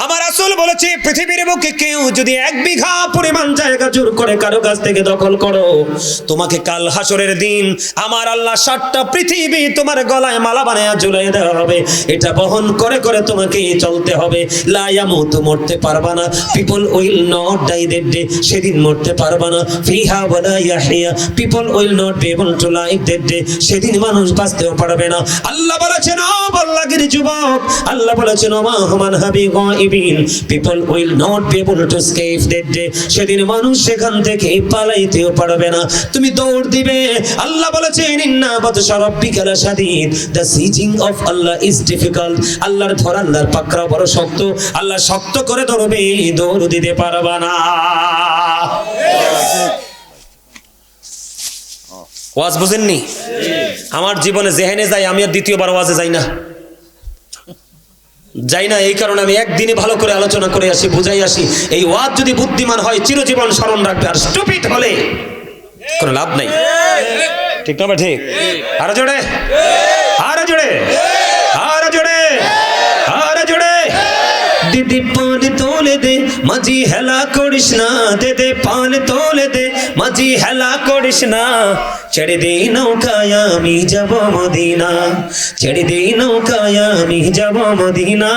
A: আমার রাসূল বলেছে পৃথিবীর বুকে কেউ যদি 1 বিঘা পরিমাণ জায়গা জোর করে কারো কাছ থেকে দখল করো, তোমাকে কাল হাসরের দিন আমার আল্লাহ 7টা পৃথিবী তোমার গলায় মালা বানায়া ঝুলিয়ে দেওয়া হবে। এটা বহন করে করে তোমাকে চলতে হবে। লা ইয়ামুতু, মরতে পারবা না। People will not die that day, সেদিন মরতে পারবা না। ফিহা ওয়ালা ইয়াহিয়া, people will not be able to live that day, সেদিন মানুষ বাঁচতেও পারবে না। আল্লাহ বলেছেন, ও বল্লাগির যুবক, আল্লাহ বলেছেন, ওমা হুমান হাবি গায়বিন, people will not be able to escape that day, সেদিন মানুষ সেখান থেকে পালাইতেও পারবে না। তুমি দৌড় দিবে। আল্লাহ বলেছেন, ইন্না বাতশা রাব্বিকা লাশাদীদ, the seizing of Allah is difficult. আল্লাহর ধরা, আল্লাহর পাকড়াও বড় শক্ত। আল্লাহ শক্ত করে ধরবে, দৌড় দিতে পারবে না। ওয়াজ বুঝেননি? আমার জীবনে জেহেনে যাই, আমি আর দ্বিতীয়বার ওয়াজে যাই না। যাই না, এই কারণে আমি একদিনে ভালো করে আলোচনা করে আসি, বুঝাই আসি। এই ওয়াজ যদি বুদ্ধিমান হয় চিরজীবন স্মরণ রাখবে, আর স্টুপিড হলে কোনো লাভ নাই। ঠিক না? ঠিক। আরো জোরে, আরো জোরে, আরো জোরে, আরো জোরে। দিদি পান তোলে দে মাঝি হেলা করিস না, দে দে পান তোলে দে মাঝি হেলা করিস না, ছেড়ে দে নৌকায় আমি যাব মদিনা, ছেড়ে দে নৌকায় আমি যাব মদিনা।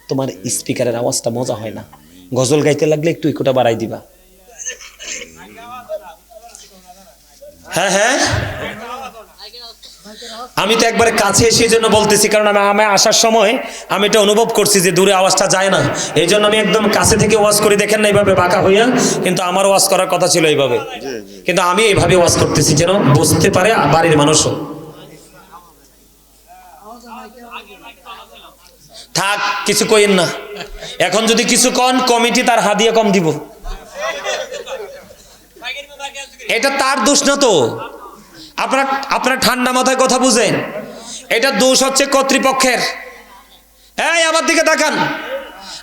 A: তোমার স্পিকারের আওয়াজটা মজা হয় না, গজল গাইতে লাগলে একটু ইকোটা বাড়াই দিবা। হ্যাঁ হ্যাঁ, আমি তো একবারে কাছে সেই জন্য বলতেছি, কারণ আমি আসার সময় আমি এটা অনুভব করছি যে দূরে আওয়াজটা যায় না, এই জন্য আমি একদম কাছে থেকে ওয়াজ করি। দেখেন না এইভাবে বাঁকা হইয়া, কিন্তু আমার ওয়াজ করার কথা ছিল এইভাবে, কিন্তু আমি এইভাবে ওয়াজ করতেছি যেন বুঝতে পারে বাড়ির মানুষও। থাক, কিছু কইেন না। এখন যদি কিছু কন, কমিটি তার হাদিয়া কম দিব। এটা তার দোষ না তো, আপনারা ঠান্ডা মাথায় কথা বুঝেন। এটা দোষ হচ্ছে কর্তৃপক্ষের। এই আমার দিকে তাকান,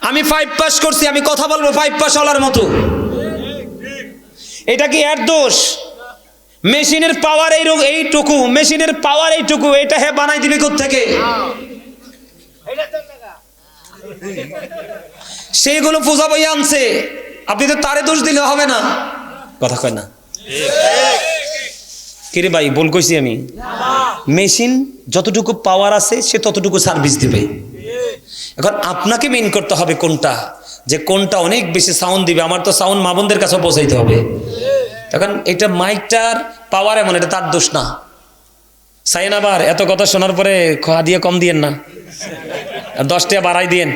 A: আমি 5 পাস করছি, আমি কথা বলবো 5 পাস হলার মতো। এটা কি এর দোষ? মেশিনের পাওয়ার এইটুকু, মেশিনের পাওয়ার এইটুকু, এটা হে বানাই দিবি কোত্থেকে? সেইগুলো পূজা বই আনছে, আপনি তো তারে দোষ দিলে হবে না। কথা কয় না? কিরে ভাই, বল কইছি আমি? মেশিন যতটুকু পাওয়ার আছে সে ততটুকু সার্ভিস দিবে। এখন আপনাকে মেইন করতে হবে কোনটা, যে কোনটা অনেক বেশি সাউন্ড দিবে। আমার তো সাউন্ড মা বোনদের কাছে পৌঁছাইতে হবে। এখন এটা মাইকটার পাওয়ার এমন, এটা তার দোষ না। সাইন আবার এত কথা শোনার পরে খোয়া দিয়ে কম দিয়েন না, 10 টাকা বাড়াই দিয়েন।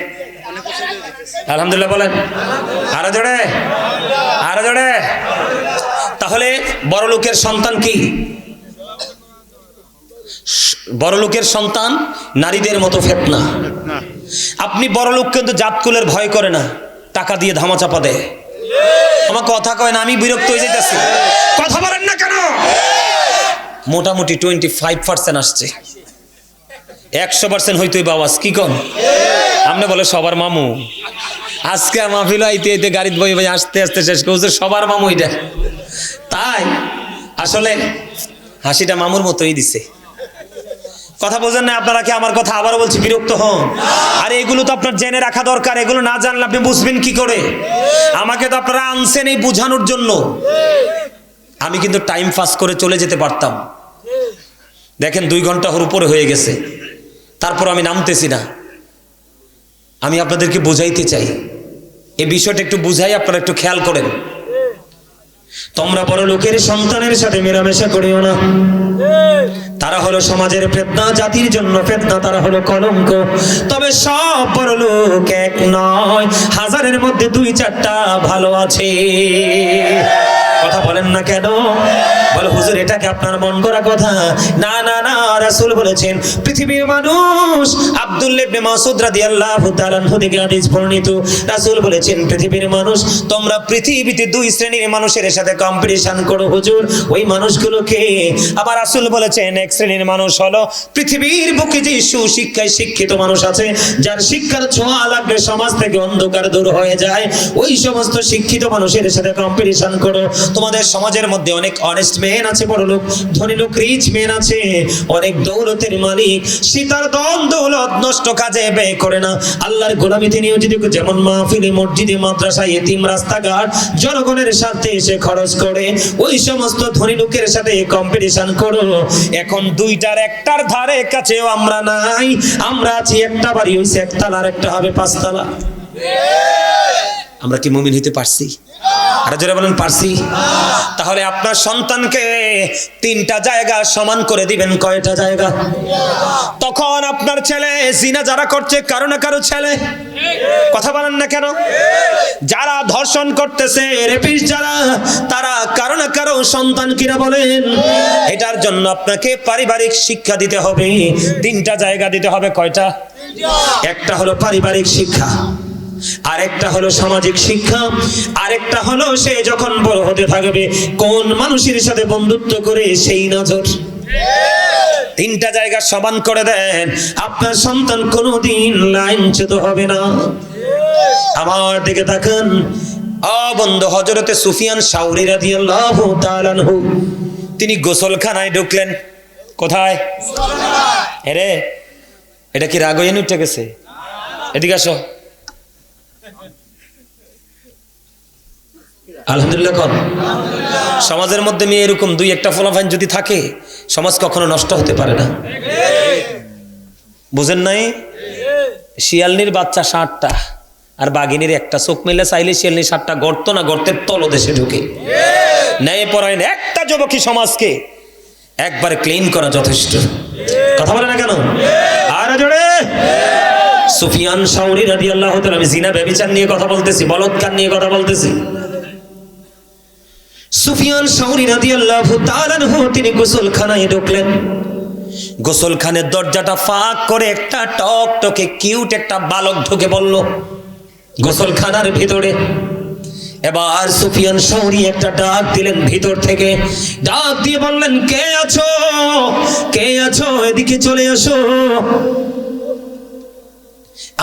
A: আলহামদুলিল্লাহ বলেন। আরো জোরে, আরো জোরে। তাহলে বড় লোকের সন্তান কি? বড় লোকের সন্তান নারীদের মতো ফেতনা। আপনি বড় লোক কিন্তু জাতকুলের ভয় করে না, টাকা দিয়ে ধামাচাপা দেয়। আমার কথা কয় না, আমি বিরক্ত হয়ে যাইতেছি। কথা বলেন না কেন? মোটামুটি 25% আসছে, 100% হইতোই বাবাস। কি কন? আপনি বলে সবার মামু। আজকে মাহফিল আইতে আইতে গাড়িতে বই বই আসতে আসতে শেষ করছে সবার মামু। এটা তাই আসলে হাসিটা মামুর মতোই দিছে। কথা বোঝেন না আপনারা কি? আমার কথা আবারও বলছি, বিরক্ত হন। আর এগুলো তো আপনার জেনে রাখা দরকার। এগুলো না জানলে আপনি বুঝবেন কি করে? আমাকে তো আপনারা আনছেন এই বোঝানোর জন্য। আমি কিন্তু টাইম পাস করে চলে যেতে পারতাম। দেখেন 2 ঘন্টা উপরে হয়ে গেছে, তারপর আমি নামতেছি না। আমি আপনাদেরকে বোঝাইতে চাই, এই বিষয়টা একটু বুঝাই, আপনারা একটু খেয়াল করেন। তোমরা বড় লোকের সন্তানের সাথে মেলামেশা করিও না। তারা হলো সমাজের ফিতনা, জাতির জন্য ফিতনা, তারা হলো কলঙ্ক। তবে সব বড় লোক এক নয়, হাজারের মধ্যে 2-4টা ভালো আছে। কথা বলেন না কেন? বলে হুজুর এটা কি আপনার মন গড়া কথা? না না না, রাসূল বলেছেন পৃথিবীর মানুষ। আব্দুল্লাহ ইবনে মাসউদ রাদিয়াল্লাহু তাআলা আনহু থেকে হাদিস বর্ণিত, রাসূল বলেছেন পৃথিবীর মানুষ, তোমরা পৃথিবীতে 2 শ্রেণীর মানুষের সাথে কম্পিটিশন করো হুজুর, ওই মানুষগুলোকে। আবার রাসূল বলেছেন 1 শ্রেণীর মানুষ হলো পৃথিবীর বুকে যে সুশিক্ষায় শিক্ষিত মানুষ আছে, যার শিক্ষার ছোঁয়া লাগলে সমাজ থেকে অন্ধকার দূর হয়ে যায়, ওই সমস্ত শিক্ষিত মানুষের সাথে কম্পিটিশন করো। তোমাদের সমাজের মধ্যে অনেক অনেস্ট মেন আছে, বড় লোক ধনী লোক রিচ মেন আছে, অনেক দৌলতের মালিক, সে তার ধন দৌলত নষ্ট কাজে ব্যয় করে না, আল্লাহর গোলামিতে নিয়োজিত। যেমন মাহফিলে, মসজিদে, মাদ্রাসায়, এতিম, রাস্তাঘাট, জনগণের সাথে এসে খরচ করে, ওই সমস্ত ধনী লোকের সাথে কম্পিটিশন করো। এখন 2টার একটার ধারে কাছেও আমরা নাই। আমরা আছি একটা বাড়ি হইছে একতলা, আর একটা হবে 5 তলা। আমরা কি মুমিন হইতে পারছি? আর যারা বলেন পারছি। তাহলে আপনার সন্তানকে 3টা জায়গা সমান করে দিবেন। কয়টা জায়গা? তখন আপনার ছেলে জিনা যারা করছে, কারো না কারো ছেলে। কথা বলেন না কেন? যারা ধর্ষণ করতেছে, রেপিস্ট যারা, তারা কারো না কারো সন্তান কিনা বলেন। এটার জন্য আপনাকে পারিবারিক শিক্ষা দিতে হবে। 3টা জায়গা দিতে হবে। কয়টা? একটা হলো পারিবারিক শিক্ষা, আরেকটা হলো সামাজিক শিক্ষা, আরেকটা হলো সে যখন বড় হতে থাকবে কোন মানুষের সাথে বন্ধুত্ব করে সেই নজর। তিনটা জায়গা সমান করে দেন, আপনার সন্তান কোনোদিন লাইনচ্যুত হবে না। আমার দিকে তাকান। বন্ধু, হযরতে সুফিয়ান সাউরি রাদিয়াল্লাহু তাআলা আনহু তিনি গোসলখানায় ঢুকলেন। কোথায়? এরে, এটা কি রাগ হয়ে উঠে গেছে? এদিকে আসো। আলহামদুলিল্লাহ কর। সমাজের মধ্যে মেয়ে এরকম দুই একটা ফলাফল যদি থাকে, সমাজ কখনো নষ্ট হতে পারে না। বুঝেন নাই? শিয়ালনির বাচ্চা 60টা আর বাঘিনীর একটা, চোখ মেলে চাইলে শিয়ালনির 60টা গর্ত না গর্তের তলদেশে ঢুকে। ন্যায় পরায়ণ একটা যুবকী সমাজকে একবারে ক্লিন করা যথেষ্ট। কথা বলে না কেন? আর জোরে। সুফিয়ান সাউরি রাদিয়াল্লাহু তাআলা, আমি জিনা ব্যভিচার নিয়ে কথা বলতেছি, বলৎকার নিয়ে কথা বলতেছি। সুফিয়ান সাউরি রাদিয়াল্লাহু তাআলা আনহু তিনি গোসলখানায় ঢুকলেন। গোসলখানের দরজাটা ফাঁক করে একটা টকটকে কিউট একটা বালক ঢুকে বলল গোসলখানার ভিতরে। এবার সুফিয়ান সাউরি একটা ডাক দিলেন ভিতর থেকে, ডাক দিয়ে বললেন, কে আছো? কে আছো? এদিকে চলে আসো।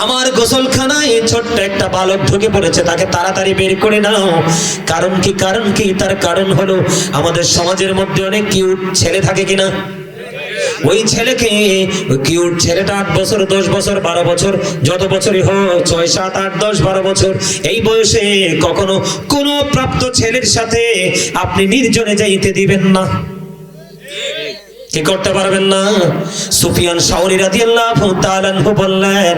A: আমার গোসলখানায় ছোট্ট একটা বালক ঢুকে পড়েছে, তাকে তাড়াতাড়ি বের করে নাও। কারণ কি? কারণ কি? তার কারণ হলো আমাদের সমাজের মধ্যে অনেক কিউট ছেলে থাকে কিনা? ওই ছেলেকে, ওই কিউট ছেলেটা 8 বছর, 10 বছর, 12 বছর, যত বছরই হোক, 6, 7, 8, 10, 12 বছর, এই বয়সে কখনো কোনো প্রাপ্ত ছেলের সাথে আপনি নির্জনে যাইতে দিবেন না। কি করতে পারবেন না? সুফিয়ান সাউরি রাদিয়াল্লাহু তাআলা আনহু বললেন,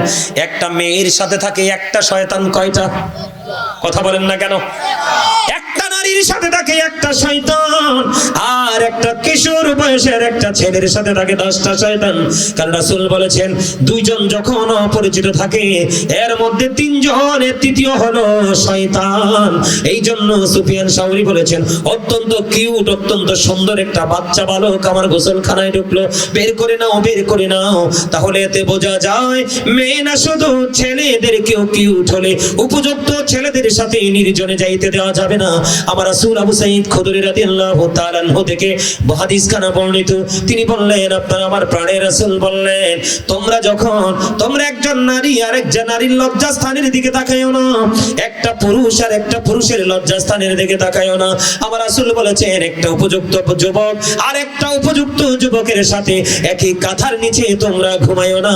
A: একটা মেয়ের সাথে থাকে একটা শয়তান কয়টা? কথা বলেন না কেন? একটা নারীর সাথে থাকে একটা শয়তান, আর একটা কিশোর বয়সের একটা ছেলের সাথে থাকে 10টা শয়তান। কারণ রাসূল বলেছেন, দুইজন যখন অপরিচিত থাকে এর মধ্যে তিনজনের তৃতীয় হলো শয়তান। এই জন্য সুফিয়ান সাউরি বলেছেন, অত্যন্ত কিউট, অত্যন্ত সুন্দর একটা বাচ্চা বালক আমার গোসলখানায় ঢুকলো, বের করে নাও, বের করে নাও। তাহলে এতে বোঝা যায় মেয়ে না শুধু ছেলেদেরকেও কিউট হলে উপযুক্ত ছেলেদের সাথে নির্জনে যাইতে দেওয়া যাবে না। আমার রাসূল আবু সাঈদ খুদরি রাদিয়াল্লাহু তাআলা আনহু থেকে হাদিস খানা বর্ণিত, তিনি বললেন, আপনার আমার প্রাণের রাসূল বললেন, তোমরা একজন নারী আর একজন নারীর লজ্জাস্থানের দিকে তাকায়ও না, একটা পুরুষ আর একটা পুরুষের লজ্জাস্থানের দিকে তাকায়ও না। আমার রাসূল বলেছেন, একটা উপযুক্ত যুবক আর একটা উপযুক্ত যুবকের সাথে একই কাঁথার নিচে তোমরা ঘুমায়ও না।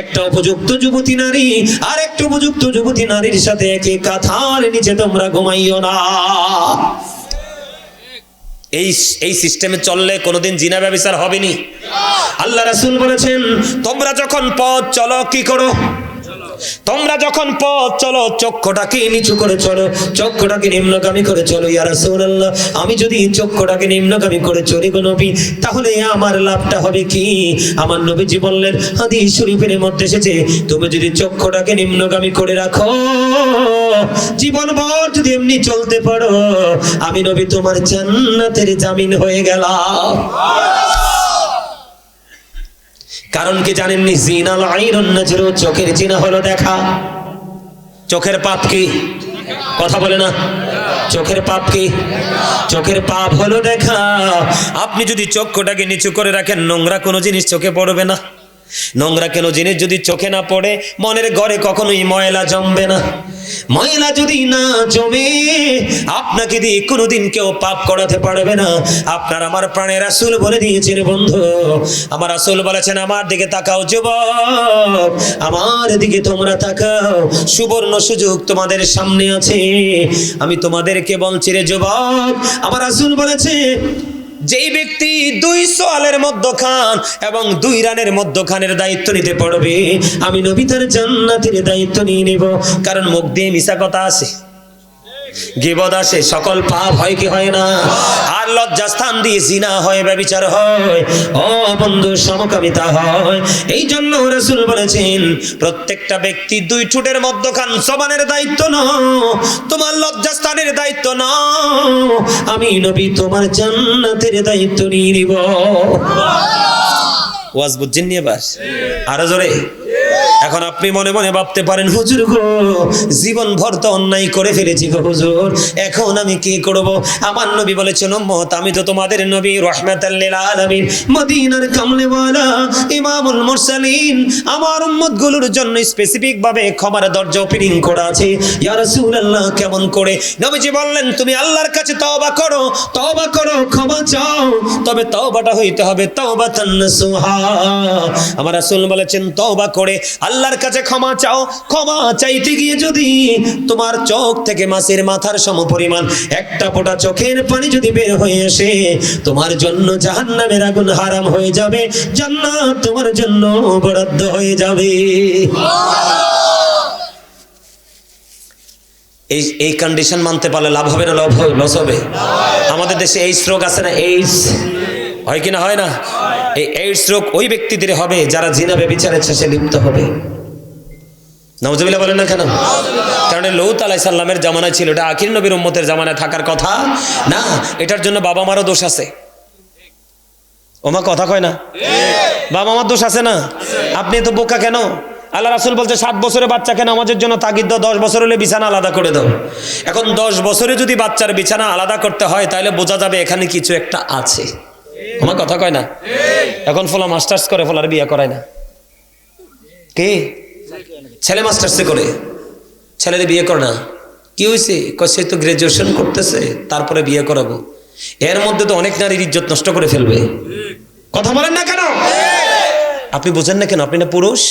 A: একটা উপযুক্ত যুবতী নারী আর একটা উপযুক্ত যুবতী নারীর সাথে একই কাঁথার নিচে তোমরা ঘুমাইও না। এই সিস্টেমে চললে কোনোদিন জিনা ব্যভিচার হবে না। আল্লাহ রাসূল বলেছেন, তোমরা যখন পথ চলো কি করো? তোমরা যখন পথ চলো চক্ষুটাকে নিচু করে চলো, চক্ষুটাকে নিম্নগামী করে চলো। ইয়া রাসূলুল্লাহ, আমি যদি চক্ষুটাকে নিম্নগামী করে চলি গো নবী, তাহলে আমার লাভটা হবে কি? আমার নবীজি বললেন, হাদিস শরীফের মধ্যে এসেছে, তুমি যদি চক্ষুটাকে নিম্নগামী করে রাখো, জীবনভর যদি এমনি চলতে পারো, আমি নবী তোমার জান্নাতের জামিন হয়ে গেলাম। কারণ কি জানেননি? জিনাল আইনুন নাজরু, চোখের জিনা হলো দেখা। চোখের পাপ কি? কথা বলে না। চোখের পাপ কি? চোখের পাপ হলো দেখা। আপনি যদি চক্ষুটাকে নিচু করে রাখেন, নোংরা কোনো জিনিস চোখে পড়বে না। নোংরা কোনো জিনিস যদি চোখে না পড়ে, মনের ঘরে কখনোই ময়লা জমবে না। ময়লা যদি না জমে, আপনাকে দিয়ে কোনোদিন কেউ পাপ করাতে পারবে না। আপনার আমার প্রাণের রাসূল বলে দিয়েছেন, বন্ধু আমার রাসূল বলেছেন, আমার দিকে তাকাও যুবক, আমার দিকে তোমরা তাকাও, সুবর্ণ সুযোগ তোমাদের সামনে আছে। আমি তোমাদেরকে বলছি রে যুবক, আমার রাসূল বলেছে, যেই ব্যক্তি 2 সোয়ালের মধ্যখান এবং 2 রানের মধ্যখানের দায়িত্ব নিতে পারবে, আমি নবী তার জান্নাতের দায়িত্ব নিয়ে নেব। কারণ মুখ দিয়ে মিছা কথা আসে, গীবত আসে, সকল পাপ হয় কি হয় না? আর লজ্জাস্থান দিয়ে জিনা হয়, ব্যভিচার হয়, ও বন্ধু সমকামিতা হয়। এই জন্য রাসূল বলেছেন, প্রত্যেকটা ব্যক্তি 2 ঠোঁটের মধ্যখান জবানের দায়িত্ব নাও, তোমার লজ্জাস্থানের দায়িত্ব নাও, আমি নবী তোমার জান্নাতের দায়িত্ব নিয়ে নিব। ওয়াজ বুঝছেন নি? এবার আরো জোরে। এখন আপনি মনে মনে ভাবতে পারেন, হুজুর গো, জীবন ভর তো অন্যায় করে ফেলেছি গো হুজুর, এখন আমি কি করব? আমার নবী বলেছেন, উম্মত, আমি তো তোমাদের নবী রাহমাতাল লিল আলামিন, মদিনার কামলিওয়ালা ইমামুল মুরসালিন, আমার উম্মত গুলোর জন্য স্পেসিফিক ভাবে ক্ষমার দরজা ওপেনিং করা আছে। ইয়া রাসূলুল্লাহ, কেমন করে? নবীজি বললেন, তুমি আল্লাহর কাছে তওবা করো, ক্ষমা চাও, তবে তওবাটা হইতে হবে তাওবাতান নাসুহা। আমার রাসূল বলেছেন, তওবা করে আল্লাহর কাছে ক্ষমা চাও, ক্ষমা চাইতে গিয়ে যদি তোমার চোখ থেকে মাছের মাথার সমপরিমাণ একটা ফোঁটা চোখের পানি যদি বের হয়ে আসে, তোমার জন্য জাহান্নামের আগুন হারাম হয়ে যাবে, জান্নাত তোমার জন্য বরাদ্দ হয়ে যাবে। এই কন্ডিশন মানতে পারলে লাভ হবে না লস হবে? আমাদের দেশে এইডস রোগ আছে না, এইডস হয় কিনা হয় না? এই এইডস রোগ ওই ব্যক্তিদের হবে যারা জিনা ব্যভিচারের শেষে লিপ্ত হবে। নাউজুবিল্লাহ বলেন না কেন? কারণ লূত আলাইহিস সালামের জামানায় ছিল, এটা আখির নবীর উম্মতের জামানায় থাকার কথা না। এটার জন্য বাবা মারও দোষ আছে। ওমা কথা কয় না? বাবা মার দোষ আছে না? আপনি তো বোকা কেন? আল্লাহ রাসূল বলছে 7 বছরের বাচ্চাকে নামাজের জন্য তাগিদ দাও, 10 বছর হলে বিছানা আলাদা করে দাও। এখন 10 বছরে যদি বাচ্চার বিছানা আলাদা করতে হয়, তাহলে বোঝা যাবে এখানে কিছু একটা আছে। আমার কথা কয় না? এখন ফলা মাস্টার্স করে, ফলার বিয়ে করায় না। কে? ছেলে মাস্টার্সে করে, ছেলের বিয়ে করে না। কি হয়েছে? সে তো গ্রাজুয়েশন করতেছে, তারপরে বিয়ে করাবো। এর মধ্যে তো অনেক নারীর ইজ্জত নষ্ট করে ফেলবে। কথা বলেন না কেন? আপনি বোঝেন না কেন? আপনি না পুরুষ।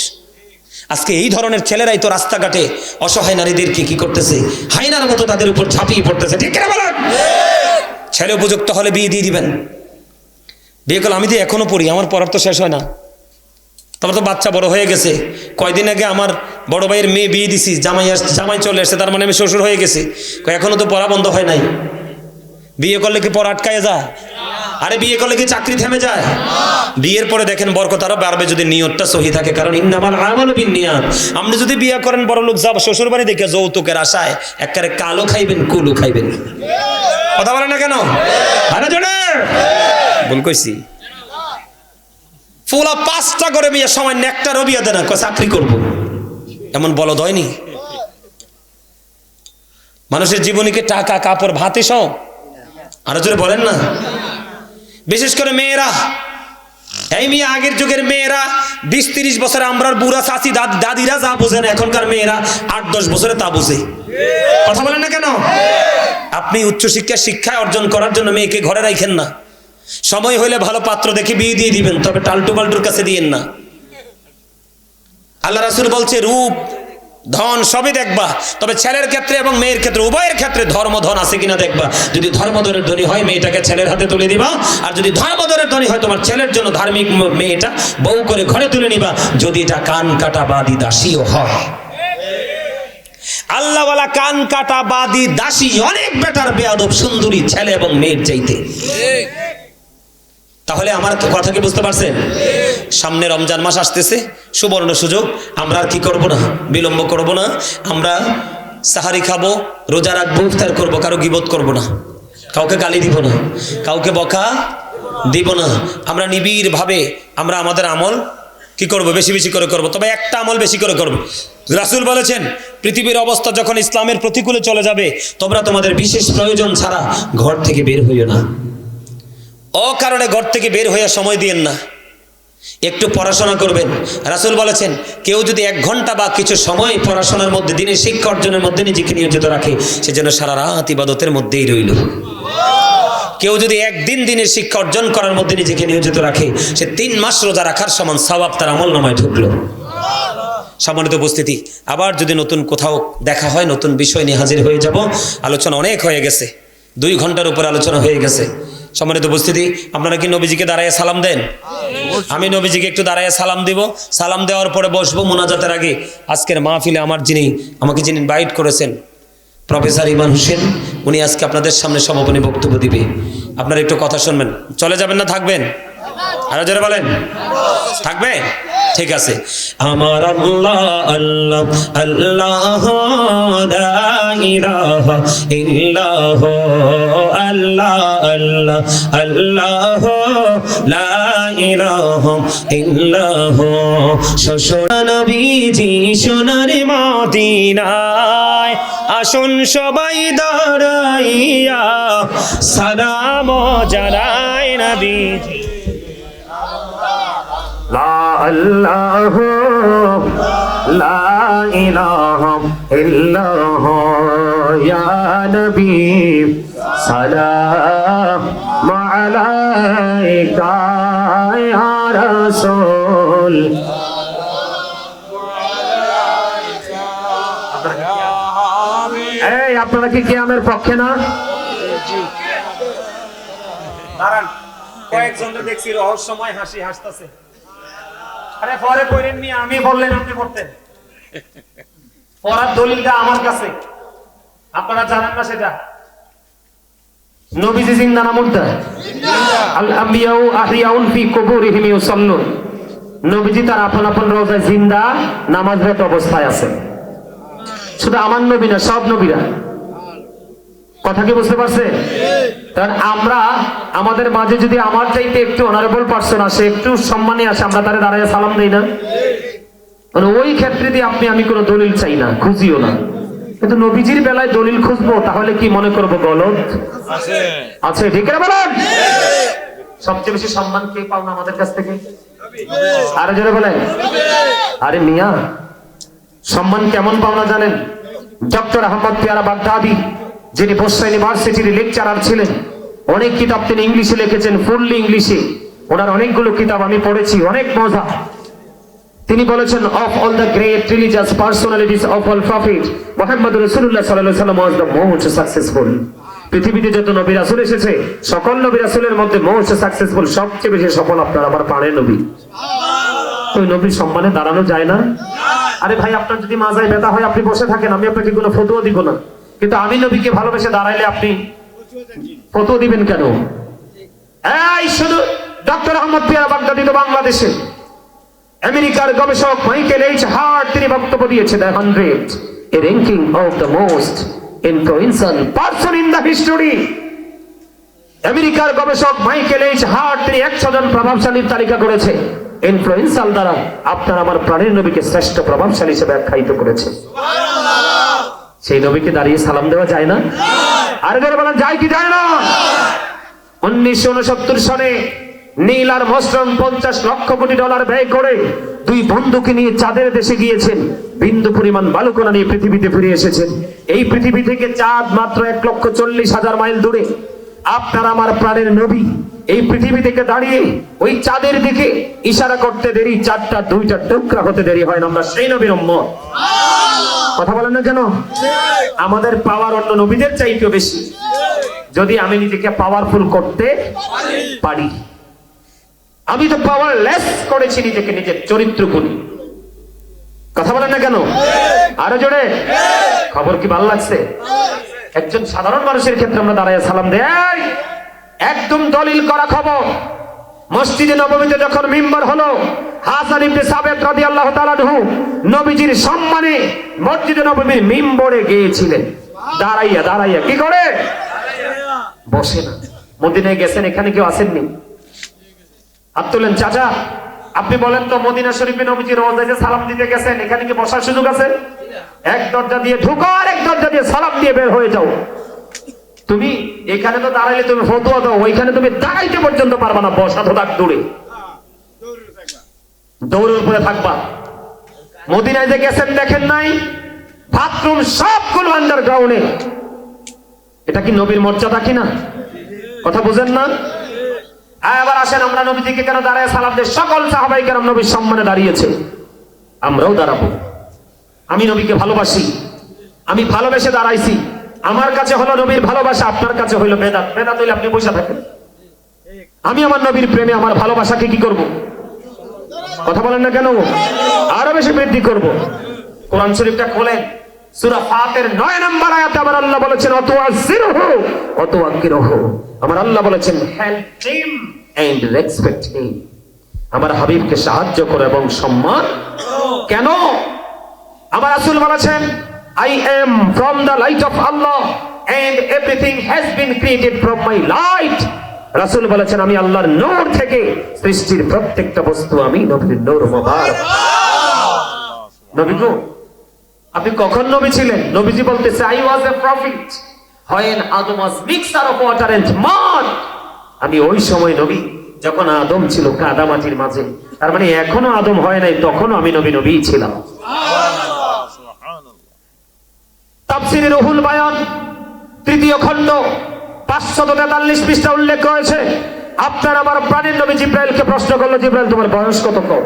A: আজকে এই ধরনের ছেলেরাই তো রাস্তাঘাটে অসহায় নারীদেরকে কি করতেছে, হায়নার মতো তাদের উপর ঝাঁপিয়ে পড়তেছে। ঠিক কিনা বলেন? ছেলে উপযুক্ত হলে বিয়ে দিয়ে দিবেন। বিয়ে করলে আমি তো এখনো পড়ি, আমার পড়ার তো শেষ হয় না। তারপর তো বাচ্চা বড় হয়ে গেছে। কয়দিন আগে আমার বড় ভাইয়ের মেয়ে বিয়ে দিছি, জামাই চলে আসছে, তার মানে আমি শ্বশুর হয়ে গেছি। এখনো তো পড়া বন্ধ হয় নাই। বিয়ে করলে কি পড়া আটকায় যায়? আরে বিয়ে করলে কি চাকরি থেমে যায়? বিয়ের পরে দেখেন বরকত আরো বাড়বে যদি নিয়তটা সহি থাকে। কারণ ইন্নামাল আমালু বিন্নিয়াত। আপনি যদি বিয়ে করেন বড় লোক যাব শ্বশুর বাড়ি দেখে যৌতুকের আশায়, একবারে কালো খাইবেন, কুলু খাইবেন। কথা বলেন না কেন? আরে জোরে ভুল কইছি। ফুলা 5টা করে বিয়ে সময় নেকটারও বিয়ে দেন না, চাকরি করব, এমন বলদ হয়নি। মানুষের জীবনীকে টাকা, কাপড়, ভাতে সব। আরো জোরে বলেন না। বিশেষ করে মেয়েরা, এই মেয়ে আগের যুগের মেয়েরা 20-30 বছরে আমরা বুড়া চাচি দাদিরা যা বোঝেন, এখনকার মেয়েরা 8-10 বছরে তা বুঝে। কথা বলেন না কেন? আপনি শিক্ষায় অর্জন করার জন্য মেয়েকে ঘরে রাখেন না। সময় হলে ভালো পাত্র দেখে বিয়ে দিয়ে দিবেন, তবে টালটু পাল্টুর কাছে দিয়েন না। আল্লাহ রাসূল বলছে, রূপ ধন সবই দেখবা, তবে ছেলের ক্ষেত্রে এবং মেয়ের ক্ষেত্রে উভয়ের ক্ষেত্রে ধর্ম ধন আছে কিনা দেখবা। যদি ধর্মধনের ধনী হয়, মেয়েটাকে ছেলের হাতে তুলে দিবা। আর যদি ধর্মধনের ধনী হয়, তোমার ছেলের জন্য ধার্মিক মেয়েটা বউ করে ঘরে তুলে নিবা, যদি এটা কান কাটা বাদী দাসীও হয়। আল্লাহওয়ালা কান কাটা বাদী দাসী অনেক বেটার বেয়াদব সুন্দরী ছেলে এবং মেয়ের চাইতে। তাহলে আমার কথা কি বুঝতে পারছেন? সামনে রমজান মাস আসতেছে, সুবর্ণ সুযোগ। আমরা আর কি করব না, বিলম্ব করব না। আমরা সাহারি খাবো, রোজা রাখবো, ইফতার করবো, কারো গীবত করব না, কাউকে গালি দিব না, কাউকে বকা দিব না। আমরা নিবিড় ভাবে আমরা আমাদের আমল কি করব, বেশি বেশি করে করব। তবে একটা আমল বেশি করে করব। রাসূল বলেছেন, পৃথিবীর অবস্থা যখন ইসলামের প্রতিকূলে চলে যাবে, তোমরা তোমাদের বিশেষ প্রয়োজন ছাড়া ঘর থেকে বের হইও না। অকারণে ঘর থেকে বের হয়ে সময় দিয়েন না। একটু পড়াশোনা করবেন। রাসূল বলেছেন, কেউ যদি 1 ঘন্টা বা কিছু সময় পড়াশোনার মধ্যে, দিনের শিক্ষা অর্জনের মধ্যে নিজেকে নিয়োজিত রাখে, সে যেন সারা রাত ইবাদতের মধ্যেই রইল। কেউ যদি একদিন দিনের শিক্ষা অর্জন করার মধ্যে নিজেকে নিয়োজিত রাখে, সে 3 মাস রোজা রাখার সমান সওয়াব তার আমলনামায় ঢুকলো। সম্মানিত উপস্থিতি, আবার যদি নতুন কোথাও দেখা হয়, নতুন বিষয় নিয়ে হাজির হয়ে যাব। আলোচনা অনেক হয়ে গেছে, 2 ঘন্টার উপর আলোচনা হয়ে গেছে। সম্মানিত উপস্থিতি, আপনারা কি নবীজিকে দাঁড়ায় সালাম দেন? আমি নবীজিকে একটু দাঁড়ায় সালাম দিব। সালাম দেওয়ার পরে বসবো মোনাজাতের আগে। আজকের মাহফিলে আমাকে যিনি ইনভাইট করেছেন, প্রফেসর ইমান হোসেন, উনি আজকে আপনাদের সামনে সমাপনী বক্তব্য দিবে। আপনারা একটু কথা শুনবেন। চলে যাবেন না থাকবেন? আরো জোরে বলেন, থাকবে? ঠিক আছে। আমার আল্লাহ আল্লাহ আল্লাহ লা ইলাহা ইল্লাহু আল্লাহ আল্লাহ আল্লাহ লা ইলাহা ইল্লাহু। শ্বশুর নবীজি সোনার মদিনায়, আসুন সবাই দাঁড়াইয়া সালাম জানাই নবীজি। লা ইলাহা লা ইলাহা ইল্লাল্লাহু ইয়া নবী সালাম আলাইকা ইয়া রাসূল। এই আপনারা কি কিয়ামের পক্ষে না? দাঁড়ান, কয়েকজনকে দেখছি রহস্যময় হাসি হাসতেছে। আরে পরে পড়েন নি, আমি বললেন আপনি পড়তেন। পড়ার দলিলটা আমার কাছে, আপনারা জানেন না সেটা। নবীজি জিন্দা না মুর্দা? আল আম্বিয়াউ আহিয়াউন ফি কুবুরিহিম ইউসাল্লুন। নবীজি তার আপন আপন রওজায় জিন্দা, নামাজরত অবস্থায় আছে। শুধু আমার নবী না, সব নবীরা। কথা কি বুঝতে পারছে? কারণ আমরা আমাদের মাঝে যদি আমার চাইতে একটু অনারেবল পারসন আসে, একটু সম্মানে আসে, আমরা তারে দাঁড়ায় সালাম দেই না? মানে ওই ক্ষেত্রে দিয়ে আমি কোনো দলিল চাই না, খুঁজিও না। কিন্তু নবীজির বেলায় দলিল খুঁজবো, তাহলে কি মনে করবো গলত আছে? ঠিক না বলেন? সবচেয়ে বেশি সম্মান কে পাও না আমাদের কাছ থেকে? আরে জোরে বলেন। আরে মিয়া, সম্মান কেমন পাও না জানেন? ডক্টর আহমদ পেয়ারা বাগদাদি, যিনি বসরা ইউনিভার্সিটির লেকচারার ছিলেন, অনেক কিতাব তিনি ইংলিশে লিখেছেন, ফুললি ইংলিশে। ওনার অনেকগুলো কিতাব আমি পড়েছি, অনেক মজা। তিনি বলেছেন, of all the great religious personalities of all prophet Muhammad রাসূলুল্লাহ সাল্লাল্লাহু আলাইহি ওয়াসাল্লাম ওয়াজ দ্য মোস্ট সাকসেসফুল। পৃথিবীতে যত নবী রাসূল এসেছে, সকল নবী রাসূলের মধ্যে মোস্ট সাকসেসফুল, সবচেয়ে বেশি সফল আপনার আমার প্রাণের নবী। ওই নবীর সম্মানে দাঁড়ানো যায় না? আরে ভাই, আপনার যদি মাজায় ব্যথা হয় আপনি বসে থাকেন, আমি আপনাকে কোনো ফতোয়া দিব না। কিন্তু আমি নবীকে ভালোবেসে দাঁড়াইলে আপনি ফতোয়া দিবেন কেন? এই শুধু ডক্টর আহমদ পেয়ারা বাগদাদি তো বাংলাদেশে, আমেরিকার গবেষক মাইকেল এইচ হার্ট তিনি বক্তব্য দিয়েছে, the 100 A ranking of the most influential person in the history. আমেরিকার গবেষক মাইকেল এইচ হার্ট তিনি 100 জন প্রভাবশালীর তালিকা করেছে। ইনফ্লুয়েন্সিয়াল দ্বারা আপনার আমার প্রাণের নবীকে শ্রেষ্ঠ প্রভাবশালী হিসেবে আখ্যায়িত করেছে। সেই নবীকে দাঁড়িয়ে সালাম দেওয়া যায় না? আরে যারা বলেন যায় কি যায় না? 1969 সালে নীল আর মসরম $50 লক্ষ কোটি ব্যয় করে দুই বন্ধুকে নিয়ে চাঁদের দেশে গিয়েছেন, বিন্দু পরিমাণ বালুকণা নিয়ে পৃথিবীতে ফিরে এসেছেন। এই পৃথিবী থেকে চাঁদ মাত্র 1,40,000 মাইল দূরে। আপনার আমার প্রাণের নবী এই পৃথিবী থেকে দাঁড়িয়ে ওই চাঁদের দিকে ইশারা করতে দেরি, চাঁদটা 2টা টুকরা হতে দেরি হয় না। আমরা সেই নবীর উম্মত। কথা বলেন না কেন? আমাদের পাওয়ার অন্য নবীদের চাইতেও বেশি, যদি আমি নিজেকে পাওয়ারফুল করতে পারি। আমি তো পাওয়ারলেস করেছি নিজেকে, নিজের চরিত্র গুণী। কথা বলেন না কেন? আরো জোরে। খবর কি ভালো লাগছে? একজন সাধারণ মানুষের ক্ষেত্রে আমরা দাঁড়ায় সালাম দেই, একদম দলিল করা খবর। মসজিদে নববীতে যখন মিম্বার হলো, হাসান ইবনে সাবিত রাদিয়াল্লাহু তাআলা আনহু নবীজির সম্মানে মসজিদে নববীর মিম্বরে গিয়েছিলেন। দাঁড়াইয়া দাঁড়াইয়া কি করে? বসে না। মদিনায় গেছেন, এখানে কেউ আসেননি? হাত তোলেন। চাচা, আপনি বলেন তো, মদিনা শরীফে নবীজির রওজায় সালাম দিতে গেছেন, এখানে কি বসার সুযোগ আছে? এক দরজা দিয়ে ঢুকো আর এক দরজা দিয়ে সালাম দিয়ে বের হয়ে যাও। তুমি এখানে তো দাঁড়াইলে তুমি ফতোয়া দাও, ওইখানে তুমি দাঁড়াইতে পর্যন্ত পারবা না। বসা তো থাক দূরে, দৌড়ের উপরে থাকবা। মদিনায় যে গেছেন দেখেন নাই, বাথরুম সবগুলো আন্ডারগ্রাউন্ডে। এটা কি নবীর মর্যাদা কিনা? কথা বুঝেন না? এবার আসেন, আমরা নবীজিকে কেন দাঁড়ায় সালাম দেই? সকল সাহাবায়ে কেরাম নবীর সম্মানে দাঁড়িয়েছে, আমরাও দাঁড়াবো। আমি নবীকে ভালোবাসি, আমি ভালোবেসে দাঁড়াইছি। আমার কাছে হলো নবীর ভালোবাসা, আপনার কাছে হইলো বেদাত। বেদাত হইলে আপনি বসে থাকেন। আমি আমার নবীর প্রেমে আমার ভালোবাসাকে কি করব? কথা বলেন না কেন? আরো বেশি বৃদ্ধি করব। কোরআন শরীফটা খোলেন, সূরা ফাতির 9 নম্বর আয়াতে আমার আল্লাহ বলেছেন, অতুয়াজ্জিরহু অতুয়াক্কিরহু। আমার আল্লাহ বলেছেন, help him and respect him. আমার হাবিবকে সাহায্য করো এবং সম্মান। কেন? আমার রাসূল বলেছেন, I am from the light of Allah and everything has been created from my light. রাসূল বলেছেন, আমি আল্লাহর নূর থেকে সৃষ্টির প্রত্যেকটা বস্তু আমি নবীর নূর মোবারক। নবী গো, আপনি কখন নবী ছিলেন? নবীজি বলতেছে, I was a prophet when Adam was mixture of water and mud. আমি ওই সময় নবী যখন আদম ছিল কাদা মাটির মাঝে। তার মানে এখনো আদম হয় নাই, তখনও আমি নবী ছিলাম। তাফসীরে রুহুল বায়ান 3য় খণ্ড 543 পৃষ্ঠা উল্লেখ রয়েছে। আপনার আমার প্রাণের নবী জিব্রাইলকে প্রশ্ন করলো, জিব্রাইল তোমার বয়স কত? কও।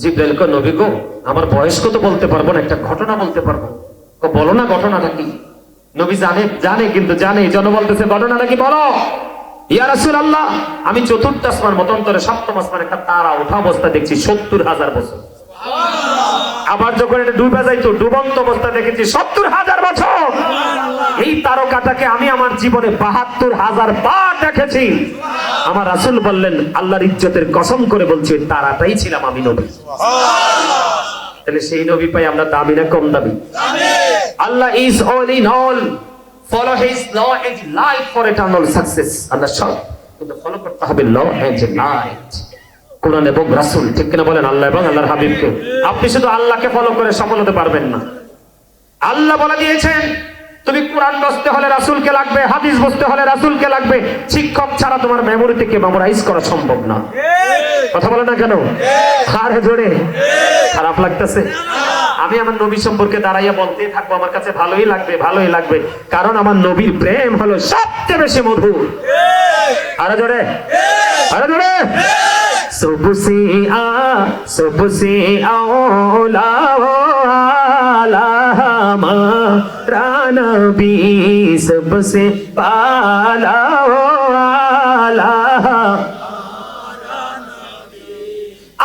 A: জিব্রাইল কয়, নবী গো, আমার বয়স কত বলতে পারবো না, একটা ঘটনা বলতে পারবো। বলো না ঘটনাটা কি? নবী জানে কিন্তু জানে, এই জন্য বলতেছে ঘটনাটা কি বলো। ইয়া রাসূলুল্লাহ, আমি 4th আসমান মতান্তরে 7ম আসমান একটা তারা ওঠা অবস্থা দেখছি 70,000 বছর। আবার যখন এটা ডুবে যাইতো ডুবন্ত অবস্থা দেখেছি 70,000 বছর। এই তারকাটাকে আমি আমার জীবনে 72,000 বার দেখেছি। আমার রাসূল বললেন, আল্লাহর ইজ্জতের কসম করে বলছি, তারাটাই ছিলাম আমি নবী। তাহলে সেই নবী পাই আমরা দামি না কম দামি? Allah is all in all, follow his law and light for eternal success. Allah সব, কিন্তু ফলো করতে হবে ল এন্ড লাইট, কোরআন এবং রাসূল। ঠিক কিনা বলেন? আল্লাহ এবং আল্লাহর হাবিবকে। আপনি শুধু আল্লাহকে ফলো করে সফল হতে পারবেন না। আল্লাহ বলে দিয়েছেন, তুমি কোরআন বুঝতে হলে রাসূলকে লাগবে, হাদিস বুঝতে হলে রাসূলকে লাগবে। শিক্ষক ছাড়া তোমার মেমোরি থেকে মেমোরাইজ করা সম্ভব না। কথা বলে না কেন? আরে জোরে খারাপ লাগতেছে? আমি আমার নবী সম্পর্কে দাঁড়াইয়া বলতেই থাকবো, আমার কাছে ভালোই লাগবে, কারণ আমার নবীর প্রেম হলো সবচেয়ে বেশি মধুর। আরে জোরে, আরে জোরে। सबसे औला हमारा नबी, सबसे पाला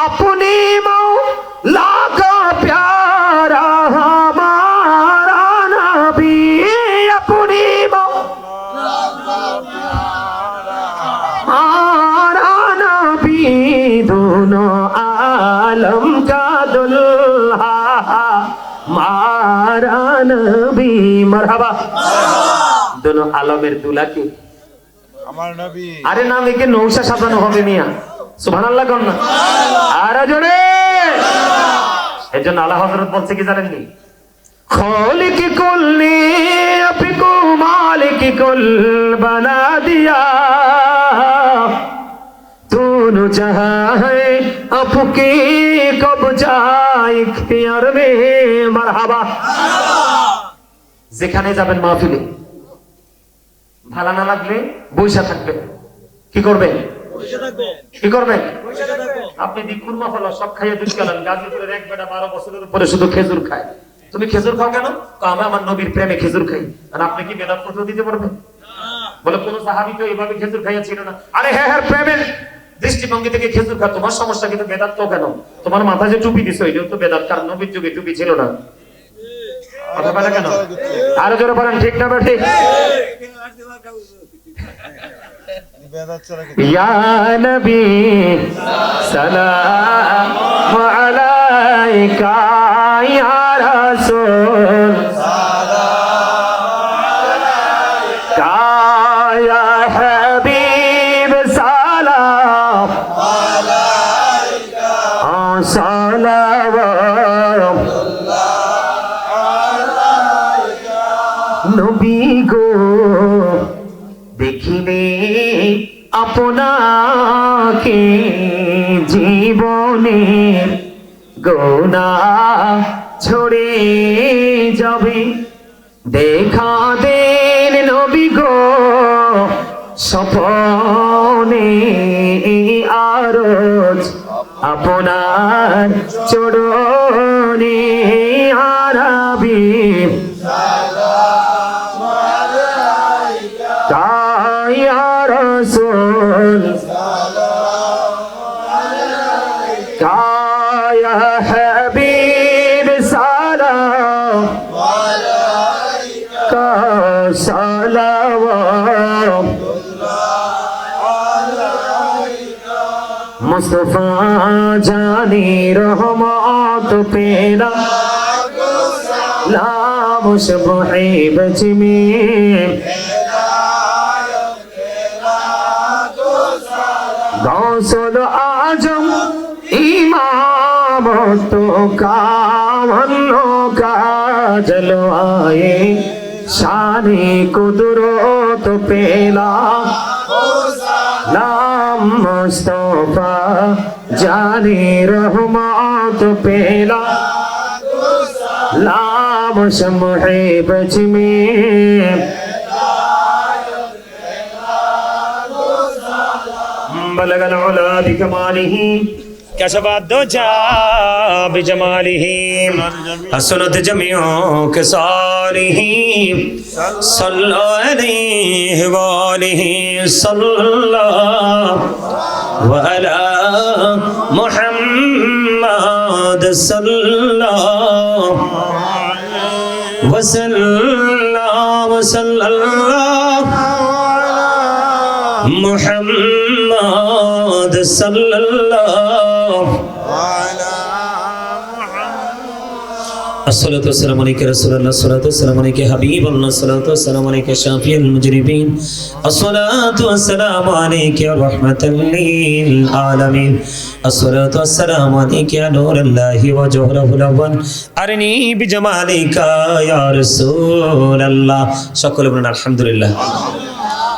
A: अपने मौला का प्यारा हमारा नबी, अपने मौला का प्यारा नबी, दोनों आलम का दुल्हा हमारा नबी। मरहबा। दोनों आलमेर दूल्हा की
B: আমার নবী।
A: আরে নাম একে নৌশা সাজানো হবে মিয়া, সুবহানাল্লাহ কোন না? আরে জোরে। এজন্য আলা হযরত বলছে কি জানেন নি? খালিক কুল ने आपको मालिक कुल बना दिया, दोनों जहां है आपके कब्जा इख्तियार में। মারহাবা। যেখানে যাবেন মাহফিলে, ভালো না লাগলে বইসা থাকবেন। কি করবেন? কি করবেন? আপনি দিকুরমা ফল সব খাইয়ে দুধ খেলেন, গাজীপুরের এক বেটা 12 বছরের উপরে শুধু খেজুর খায়। তুমি খেজুর খাও কেন? আমি আমার নবীর প্রেমে খেজুর খাই। আর আপনি কি বেদাত ফতোয়া দিতে পারবেন? বলে কোন সাহাবী তো এইভাবে খেজুর খাইয়া ছিল না। আরে হ্যাঁ, প্রেমের দৃষ্টিভঙ্গি থেকে খেজুর খা, তোমার সমস্যা, কিন্তু বেদাত তো কেন? তোমার মাথায় যে টুপি দিছো এটাও তো বেদাত, কারণ নবীর যুগে টুপি ছিল না। কথা বলে কেন? আরো জোরে বলেন, ঠিক না ঠিক? ইয়া নবী সালাম আলাইকা, ইয়া রাসূল সালাম আলাইকা, ইয়া হাবিব সালাম আলাইকা, সালাওয়াত আলাইকা। নবী গো, দেখিলে আপনাকে জীবনের গুনাহ ছড়ে যাবে। দেখা দেন নবী গো স্বপ্নে, আরজ আপনার চরণে, আরবি ইয়া রাসূল ইয়া হাবিব সালাম আলাইকা, সালাওয়াত আলাইকা। मुस्तफा जानी रहमत पेला लाम शबहे बजमी गौसल आजम इमाम तो कामनो का जलवाए शानी कुदरत पेला नाम मुस्तफा जानी रहमत पेला लाम शमहे बजमी बलगल उला बिकमालिही कसबात दो जा बिजमालिही हसनत जमियो के सालिही सल्लल्लाहु अलैहि वालिही सल्लल्लाहु अला मुहम्मद सल्लल्लाहु वसल्लम मुहम्मद सल्लल्लाहु अस्सलातु वस्सलामु अलैका रसूलुल्लाह अस्सलातु वस्सलामु अलैका हबीबुल्लाह अस्सलातु वस्सलामु अलैका शाफिउल मुजरिबीन अस्सलातु वस्सलामु अलैका रहमतल लिल आलमीन अस्सलातु वस्सलामु अलैका नूरुल्लाहि व जौहरुल अव्वल अरनी बिजमालिका या रसूलल्लाह। সকলে বলেন আলহামদুলিল্লাহ।